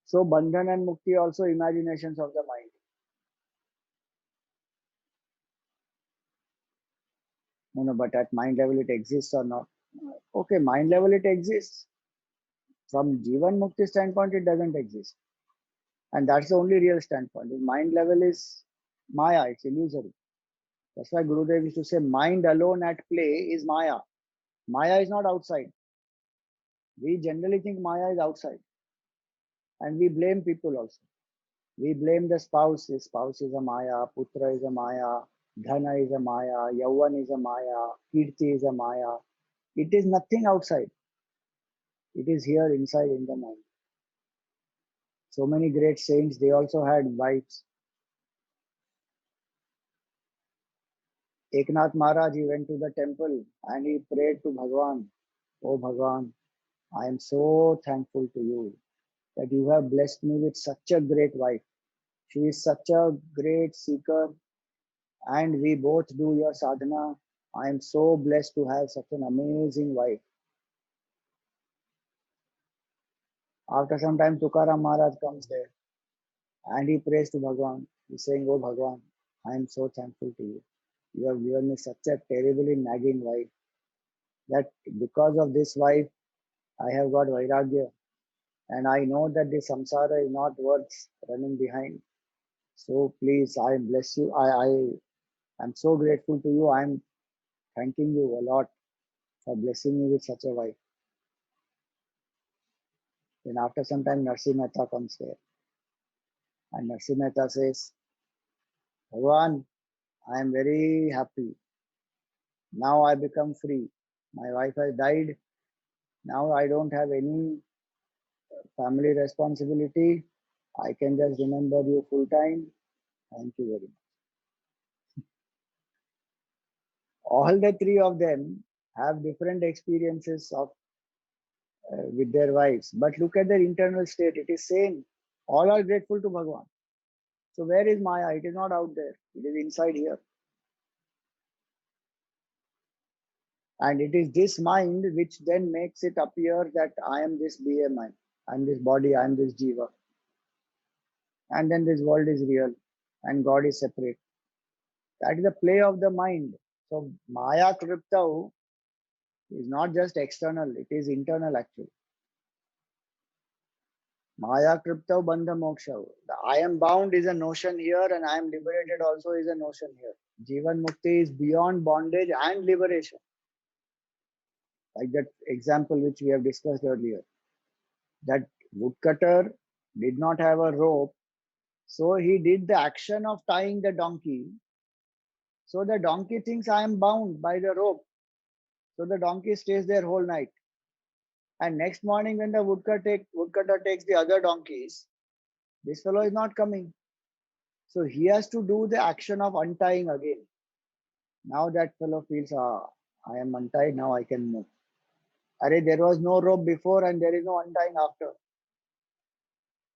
So Bandhan and Mukti also imaginations of the mind. No, but at mind level it exists or not? Okay, mind level it exists. From Jivan Mukti standpoint, it doesn't exist. And that's the only real standpoint. The mind level is Maya, it's illusory. That's why Gurudev used to say, mind alone at play is Maya. Maya is not outside. We generally think Maya is outside. And we blame people also. We blame the spouse. The spouse is a Maya, Putra is a Maya, Dhana is a Maya, Yauvan is a Maya, Kirti is a Maya. It is nothing outside. It is here inside in the mind. So many great saints, they also had wives. Eknath Maharaj, he went to the temple and he prayed to Bhagwan. Oh Bhagwan, I am so thankful to you that you have blessed me with such a great wife. She is such a great seeker and we both do your sadhana. I am so blessed to have such an amazing wife. After some time, Tukaram Maharaj comes there and he prays to Bhagwan. He's saying, oh Bhagwan, I am so thankful to you. You have given me such a terribly nagging wife that because of this wife, I have got Vairagya. And I know that the samsara is not worth running behind. So please, I bless you. I am so grateful to you. I am thanking you a lot for blessing me with such a wife. Then after some time, Narsi Mehta comes there. And Narsi Mehta says, Bhagwan, I am very happy. Now I become free. My wife has died. Now I don't have any family responsibility. I can just remember you full time. Thank you very much. All the three of them have different experiences of with their wives, but look at their internal state. It is same. All are grateful to Bhagwan. So where is Maya? It is not out there. It is inside here. And it is this mind which then makes it appear that I am this BMI, I am this body, I am this Jiva. And then this world is real and God is separate. That is the play of the mind. So Maya Kriptau is not just external, it is internal actually. Maya Kriptau Bandha Moksha. The I am bound is a notion here and I am liberated also is a notion here. Jivan Mukti is beyond bondage and liberation. Like that example which we have discussed earlier. That woodcutter did not have a rope, so he did the action of tying the donkey. So the donkey thinks I am bound by the rope. So the donkey stays there whole night. And next morning when the woodcutter takes the other donkeys, this fellow is not coming. So he has to do the action of untying again. Now that fellow feels, I am untied, now I can move. Array, there was no rope before and there is no untying after.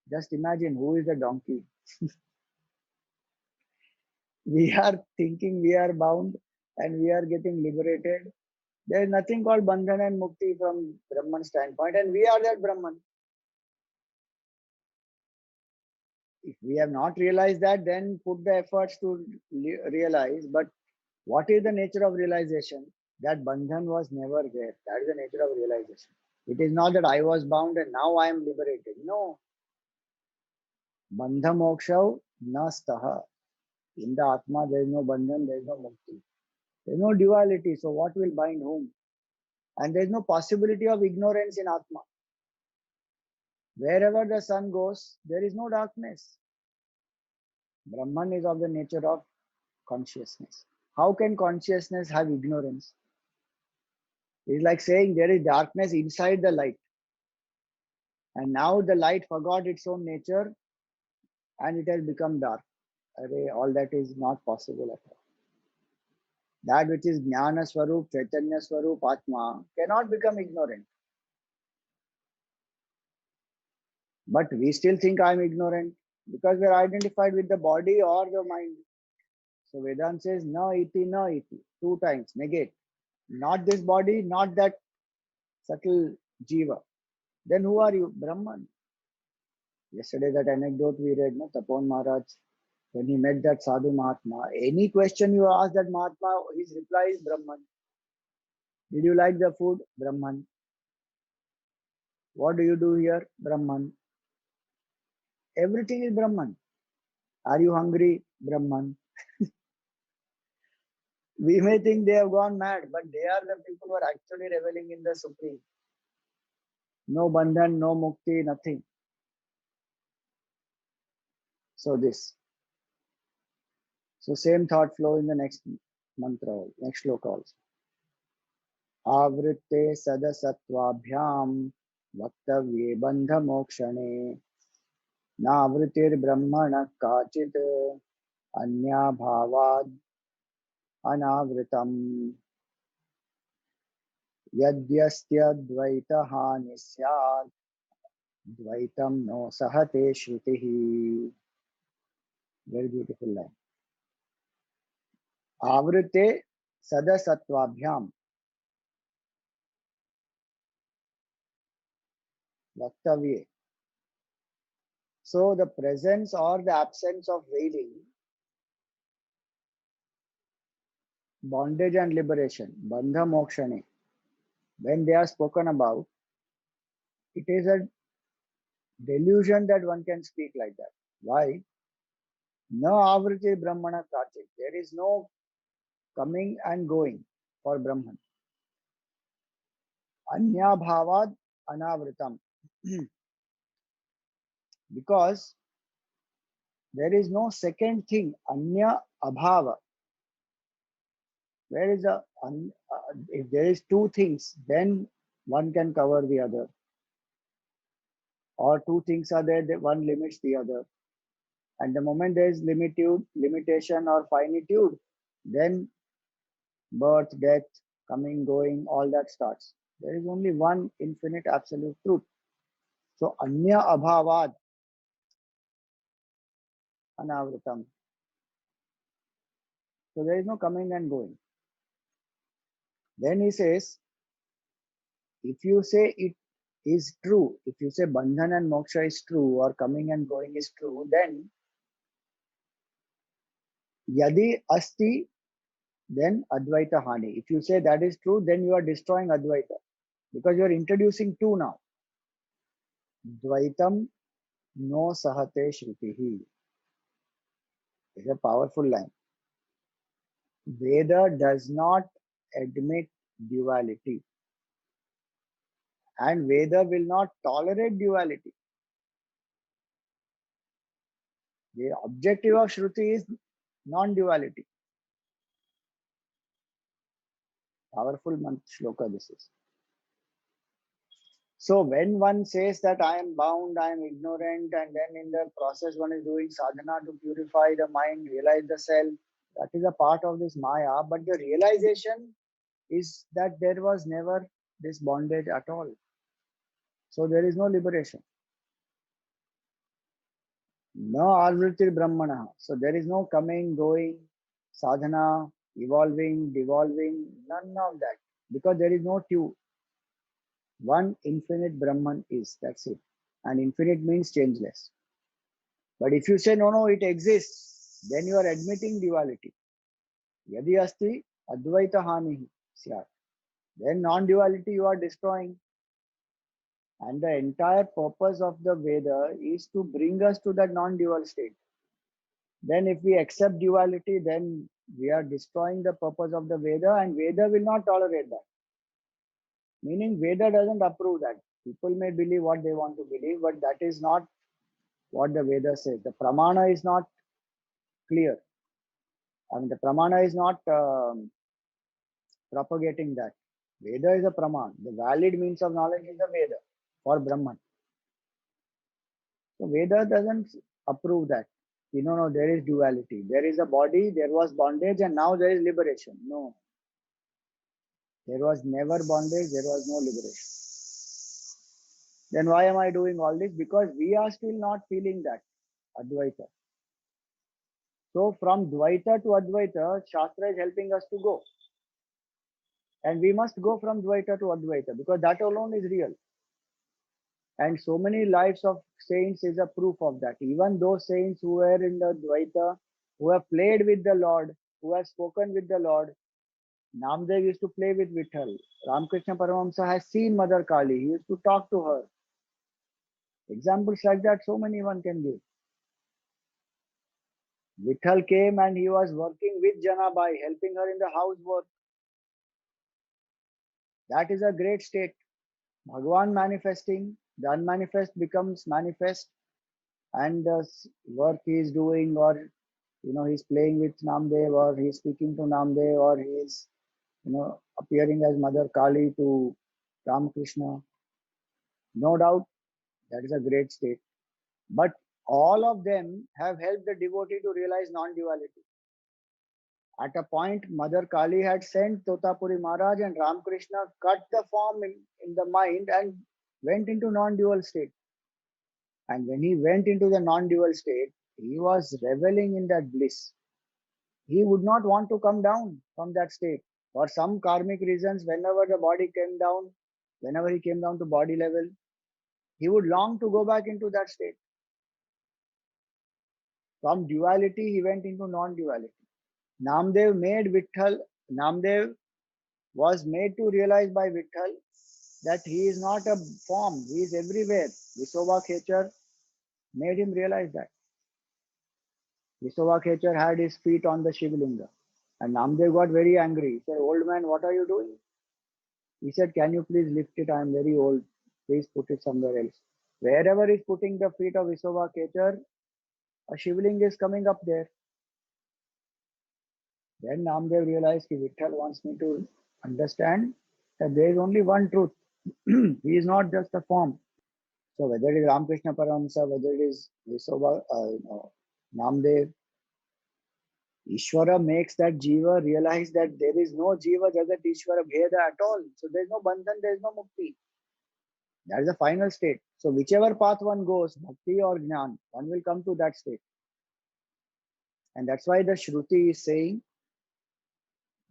Just imagine who is the donkey. We are thinking we are bound and we are getting liberated. There is nothing called Bandhan and Mukti from Brahman standpoint, and we are that Brahman. If we have not realized that, then put the efforts to realize. But what is the nature of realization? That Bandhan was never there. That is the nature of realization. It is not that I was bound and now I am liberated. No. Bandha moksha na staha. In the Atma, there is no Bandhan, there is no Mukti. There is no duality. So what will bind whom? And there is no possibility of ignorance in Atma. Wherever the sun goes, there is no darkness. Brahman is of the nature of consciousness. How can consciousness have ignorance? It's like saying there is darkness inside the light. And now the light forgot its own nature and it has become dark. Array, all that is not possible at all. That which is Jnana Swarup, Chaitanya Swarup, Atma cannot become ignorant. But we still think I am ignorant because we are identified with the body or the mind. So Vedanta says, na iti, 2 times, negate. Not this body, not that subtle jiva. Then who are you? Brahman. Yesterday, that anecdote we read, no, Tapon Maharaj, when he met that Sadhu Mahatma, any question you ask that Mahatma, his reply is Brahman. Did you like the food? Brahman. What do you do here? Brahman. Everything is Brahman. Are you hungry? Brahman. We may think they have gone mad, but they are the people who are actually reveling in the Supreme. No bandhan, no mukti, nothing. So this. So same thought flow in the next mantra, next shloka also. Avritte sadasattvabhyam vaktavye bandha mokshane navritir brahmana kachit anya bhavad anavritam yadyastya hani syad dvaitam no sahate shrutihi. Very beautiful line. Avrite sadasattvabhyam vaktavye. So the presence or the absence of veiling, bondage and liberation, bandha mokshane, when they are spoken about, it is a delusion that one can speak like that. Why? No avriti brahmana kartik. There is no coming and going for Brahman. Anya bhavad anavritam. Because there is no second thing. Anya abhava. Where is a if there is two things, then one can cover the other. Or two things are there, that one limits the other. And the moment there is limitation or finitude, then birth, death, coming, going, all that starts. There is only one infinite absolute truth. So anya abhavad anavritam. So there is no coming and going. Then he says, if you say it is true, if you say bandhan and moksha is true or coming and going is true, then yadi asti, then advaita hani. If you say that is true, then you are destroying advaita because you are introducing two now. Dvaitam no sahate shrutihi is a powerful line. Veda does not admit duality, and Veda will not tolerate duality. The objective of Shruti is non-duality. Powerful shloka this is. So when one says that I am bound, I am ignorant, and then in the process one is doing sadhana to purify the mind, realize the self, that is a part of this Maya, but the realization is that there was never this bondage at all. So there is no liberation. No arvritir brahmana. So there is no coming, going, sadhana, evolving, devolving, none of that. Because there is no two. One infinite Brahman is, that's it. And infinite means changeless. But if you say no, no, it exists, then you are admitting duality. Yadi asti advaita hani syat. Then non-duality you are destroying. And the entire purpose of the Veda is to bring us to that non-dual state. Then if we accept duality, then we are destroying the purpose of the Veda, and Veda will not tolerate that. Meaning Veda doesn't approve that. People may believe what they want to believe, but that is not what the Veda says. The Pramana is not clear. I mean, the Pramana is not propagating that. Veda is a Praman. The valid means of knowledge is the Veda for Brahman. So Veda doesn't approve that. You know, no, there is duality. There is a body, there was bondage, and now there is liberation. No. There was never bondage, there was no liberation. Then why am I doing all this? Because we are still not feeling that Advaita. So from Dvaita to Advaita, Shastra is helping us to go. And we must go from Dvaita to Advaita because that alone is real. And so many lives of saints is a proof of that. Even those saints who were in the Dvaita, who have played with the Lord, who have spoken with the Lord. Namdev used to play with Vitthal. Ramakrishna Paramahamsa has seen Mother Kali. He used to talk to her. Examples like that, so many one can give. Vitthal came and he was working with Janabai, helping her in the housework. That is a great state. Bhagavan manifesting, the unmanifest becomes manifest, and the work he is doing, or he's playing with Namdev, or he's speaking to Namdev, or he is appearing as Mother Kali to Ramakrishna. No doubt that is a great state. But all of them have helped the devotee to realize non-duality. At a point, Mother Kali had sent Totapuri Maharaj, and Ramakrishna cut the form in the mind and went into non-dual state. And when he went into the non-dual state, he was reveling in that bliss. He would not want to come down from that state. For some karmic reasons, whenever the body came down, whenever he came down to body level, he would long to go back into that state. From duality, he went into non-duality. Namdev was made to realize by Vitthal that he is not a form, he is everywhere. Visoba Khechar made him realize that. Visoba Khechar had his feet on the Shivlinga, and Namdev got very angry. He said, "Old man, what are you doing?" He said, "Can you please lift it? I am very old. Please put it somewhere else." Wherever he's putting the feet of Visoba Khechar, a Shivling is coming up there. Then Namdev realized that Vitthal wants me to understand that there is only one truth. He is not just a form. So whether it is Ramakrishna Paramahamsa, whether it is Visoba, Namdev, Ishvara makes that Jiva realize that there is no Jiva Jagat Ishvara Bheda at all. So there is no Bandhan, there is no Mukti. That is the final state. So whichever path one goes, Bhakti or Jnana, one will come to that state. And that's why the Shruti is saying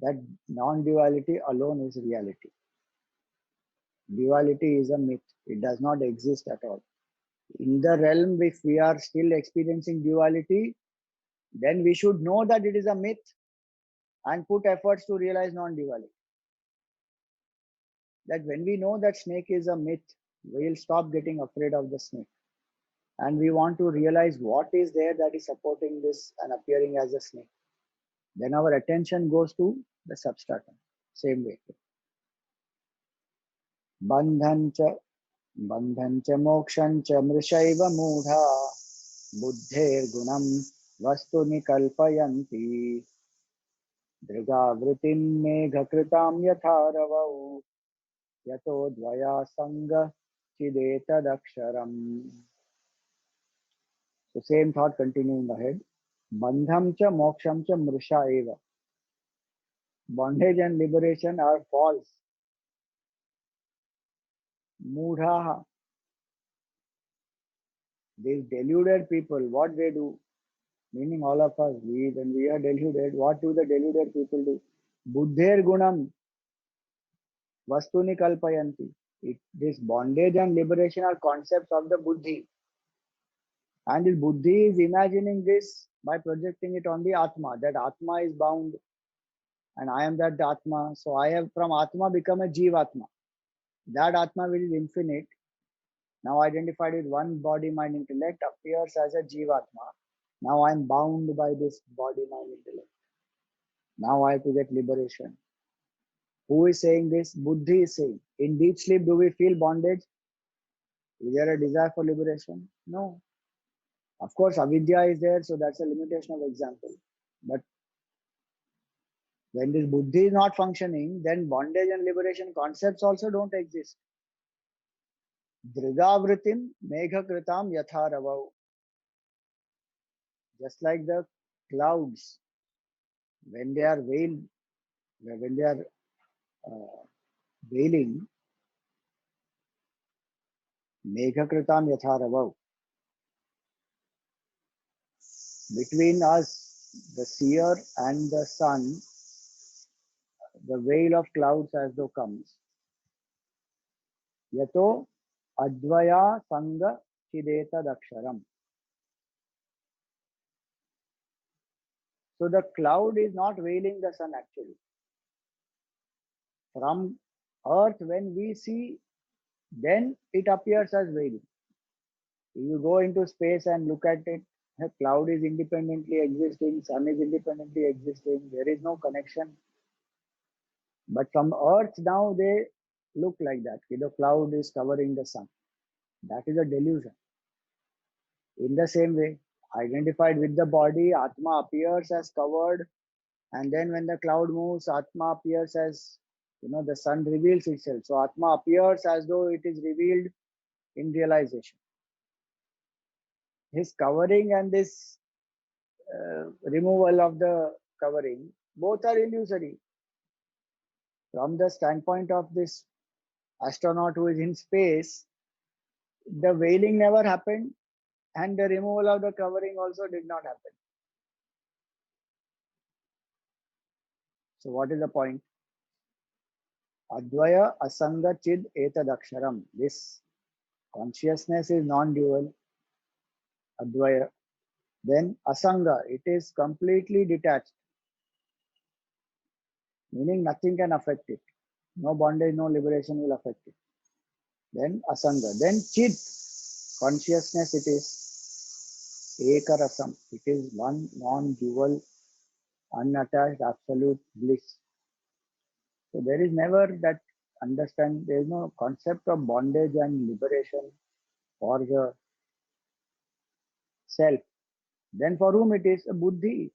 that non-duality alone is reality. Duality is a myth. It does not exist at all. In the realm, if we are still experiencing duality, then we should know that it is a myth and put efforts to realize non-duality. That when we know that snake is a myth, we'll stop getting afraid of the snake. And we want to realize what is there that is supporting this and appearing as a snake. Then our attention goes to the substratum. Same way. Bandhan cha mokshan cha mrishaiva mudha buddher gunam vastuni kalpayanti drigavritim meghakritam yatharavau yato dvaya sanga chidetadaksharam. So same thought continuing ahead. Bandham cha moksham cha mrisha eva. Bondage and liberation are false. Mudha. These deluded people, what they do, meaning all of us, when we are deluded, what do the deluded people do? Buddher gunam vastuni kalpayanti. This bondage and liberation are concepts of the buddhi. And the buddhi is imagining this by projecting it on the atma, that atma is bound and I am that atma. So I have from atma become a jivatma. That atma which is infinite, now identified with one body, mind, intellect, appears as a jivatma. Now I am bound by this body, mind, intellect. Now I have to get liberation. Who is saying this? Buddhi is saying. In deep sleep, do we feel bondage? Is there a desire for liberation? No. Of course, avidya is there, so that's a limitation of example. But when this buddhi is not functioning, then bondage and liberation concepts also don't exist. Drigavritim meghakritam yatharavav. Just like the clouds, when they are veiled, when they are veiling, meghakritam yatharavav. Between us, the seer and the sun, the veil of clouds as though comes. Yato advaya sanga chideta daksharam. So the cloud is not veiling the sun actually. From earth, when we see, then it appears as veiling. If you go into space and look at it, the cloud is independently existing, sun is independently existing, there is no connection. But from earth now they look like that. The cloud is covering the sun. That is a delusion. In the same way, identified with the body, Atma appears as covered, and then when the cloud moves, Atma appears as, the sun reveals itself. So Atma appears as though it is revealed in realization. His covering and this removal of the covering, both are illusory. From the standpoint of this astronaut who is in space, the veiling never happened and the removal of the covering also did not happen. So what is the point? Advaya asanga chid etadaksharam. This consciousness is non-dual. Advaya. Then asanga, it is completely detached. Meaning nothing can affect it. No bondage, no liberation will affect it. Then asanga. Then chid, consciousness it is. Ekarasam. It is one non-dual, unattached, absolute bliss. So there is never that there is no concept of bondage and liberation for the self. Then for whom it is? A buddhi.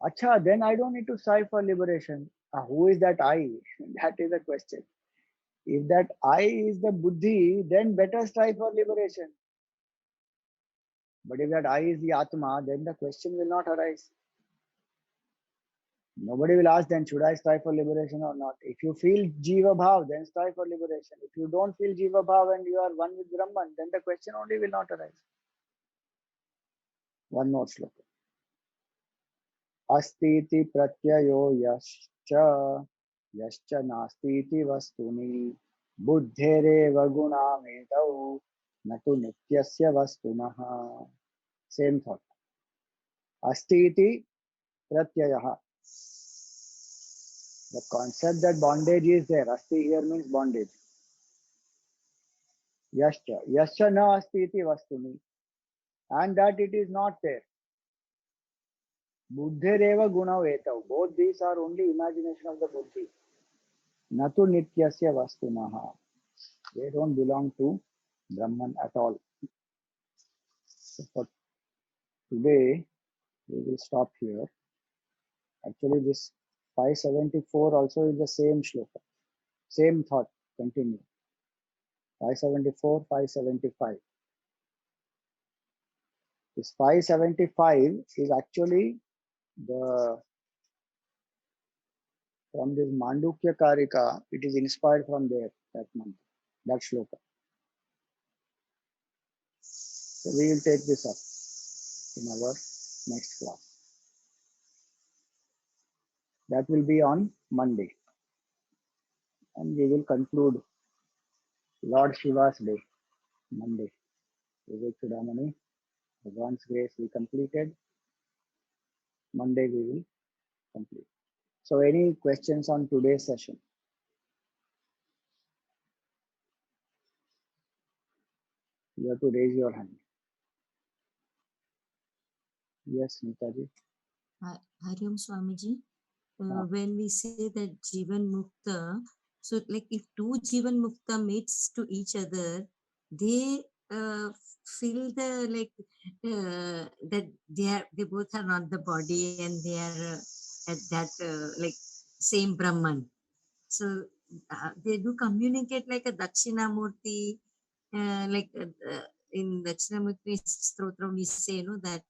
Acha, then I don't need to strive for liberation. Who is that I? That is the question. If that I is the buddhi, then better strive for liberation. But if that I is the Atma, then the question will not arise. Nobody will ask then, should I strive for liberation or not? If you feel Jiva Bhav, then strive for liberation. If you don't feel Jiva Bhav and you are one with Brahman, then the question only will not arise. One more sloka. अस्तीति प्रत्ययो यश्च नास्तीति वस्तुनि बुद्धेरेव गुणामेतौ न तु नित्यस्य वस्तुनः. Same thought. Astīti pratyayah. The concept that bondage is there. Asti here means bondage. Yascha na astiti vastuni. And that it is not there. Buddhireva guna vetav. Both these are only imagination of the buddhi. Natu nityasya vastunaha. They don't belong to Brahman at all. So for today, we will stop here. Actually, this 574 also is the same shloka. Same thought. Continue. 574, 575. This 575 is actually the from this Mandukya Karika. It is inspired from there, that mantra, that shloka. So we will take this up in our next class. That will be on Monday. And we will conclude Lord Shiva's day, Monday. Vivek Chudamani, Bhagwan's grace we completed. Monday we will complete. So any questions on today's session? You have to raise your hand. Yes, Nitaji. Hari Om Swamiji. When we say that Jivan Mukta, so like if two Jivan Mukta meets to each other, they feel the like that they both are not the body and they are at that like same Brahman. So they do communicate like a Dakshinamurti, in Dakshinamurti Stotra we say that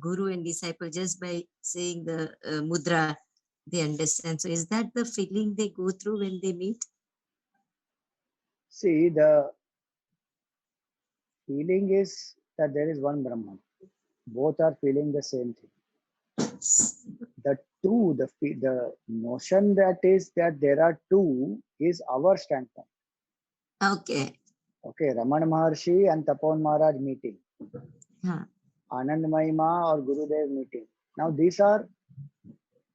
guru and disciple just by saying the mudra they understand. So is that the feeling they go through when they meet? See, the feeling is that there is one Brahman. Both are feeling the same thing. The two, the notion that is that there are two is our standpoint. Okay. Okay, Raman Maharshi and Tapon Maharaj meeting. Anand Mahima or Gurudev meeting. Now these are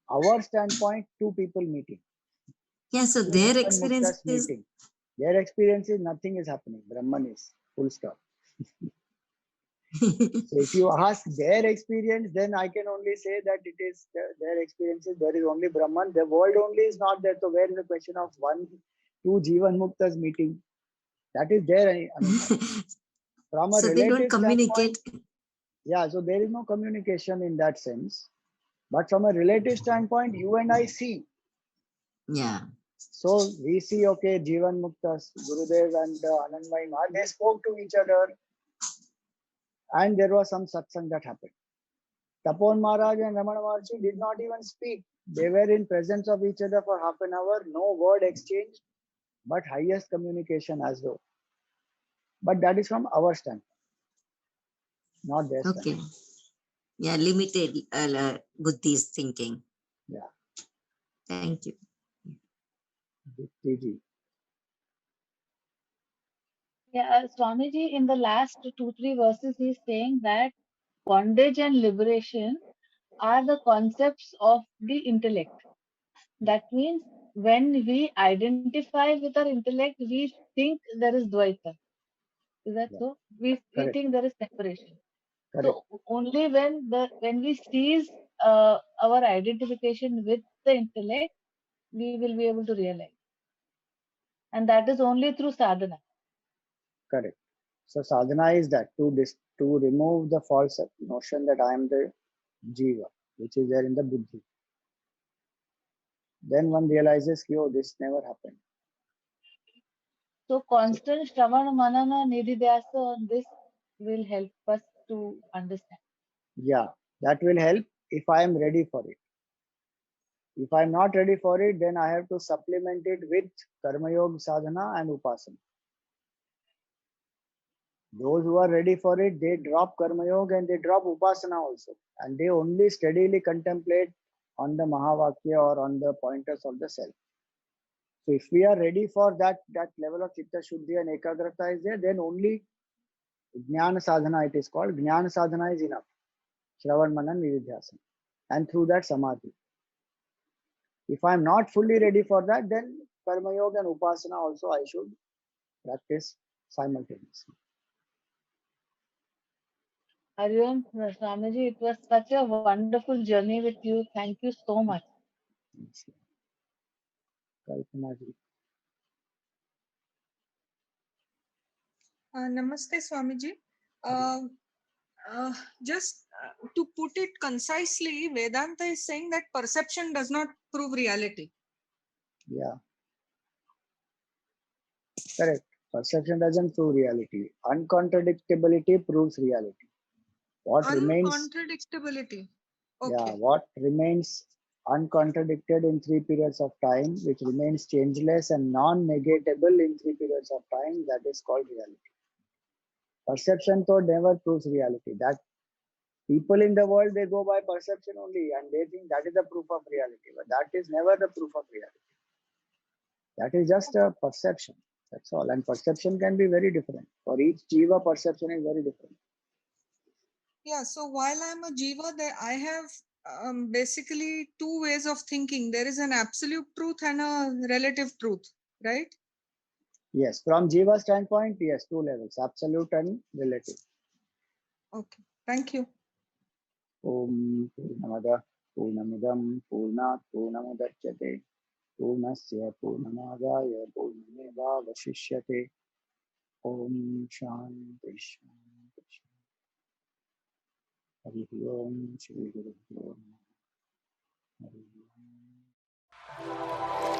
our standpoint, two people meeting. Yeah, so their experience is meeting. Their experience is nothing is happening. Brahman is full stop. So if you ask their experience, then I can only say that it is their experiences. There is only Brahman. The world only is not there. So where is the question of two Jivan Muktas meeting? That is there. I mean, from a so they don't communicate. Yeah, so there is no communication in that sense. But from a relative standpoint, you and I see. Yeah. So we see, okay, Jivan Muktas, Gurudev and Anand Mahima, they spoke to each other. And there was some satsang that happened. Tapon Maharaj and Ramana Maharshi did not even speak. They were in presence of each other for half an hour, no word exchanged, but highest communication as though. But that is from our standpoint, not their standpoint. Okay. Yeah, limited Buddhist thinking. Yeah. Thank you. Dipti. Yeah, Swamiji, in the last 2-3 verses, he's saying that bondage and liberation are the concepts of the intellect. That means when we identify with our intellect, we think there is Dvaita. Is that so? We think there is separation. Correct. So only when we cease our identification with the intellect, we will be able to realize. And that is only through sadhana. Correct. So sadhana is that to remove the false notion that I am the jiva, which is there in the buddhi. Then one realizes, oh, this never happened. So constant Shravan, Manana, Nididhyasa on this will help us to understand. Yeah, that will help if I am ready for it. If I am not ready for it, then I have to supplement it with Karma Yoga Sadhana and Upasana. Those who are ready for it, they drop Karma Yoga and they drop Upasana also. And they only steadily contemplate on the Mahavakya or on the pointers of the self. So if we are ready for that level of Chitta Shuddhi and Ekagrata is there, then only Jnana Sadhana it is called. Jnana Sadhana is enough. Shravan Manan Nididhyasana. And through that Samadhi. If I am not fully ready for that, then Karma Yoga and Upasana also I should practice simultaneously. Hariom, Swamiji, it was such a wonderful journey with you. Thank you so much. Kalpana ji. Namaste, Swamiji. Just to put it concisely, Vedanta is saying that perception does not prove reality. Yeah. Correct. Perception doesn't prove reality. Uncontradictability proves reality. What remains? Uncontradictability. Okay. Yeah. What remains uncontradicted in 3 periods of time, which remains changeless and non-negatable in 3 periods of time, that is called reality. Perception though never proves reality. That people in the world, they go by perception only and they think that is the proof of reality. But that is never the proof of reality. That is just a perception. That's all. And perception can be very different. For each jiva, perception is very different. Yeah, so while I'm a jiva, I have basically 2 ways of thinking. There is an absolute truth and a relative truth, right? Yes, from jiva standpoint, yes, 2 levels, absolute and relative. Okay, thank you. Om Purnamada Purnamidam Purnat Purnamudachyate Purnasya Purnamadaya Purnameva Vashishyate. Om Shanti Shanti. Hari Om Shri Guru Om. Hari Om.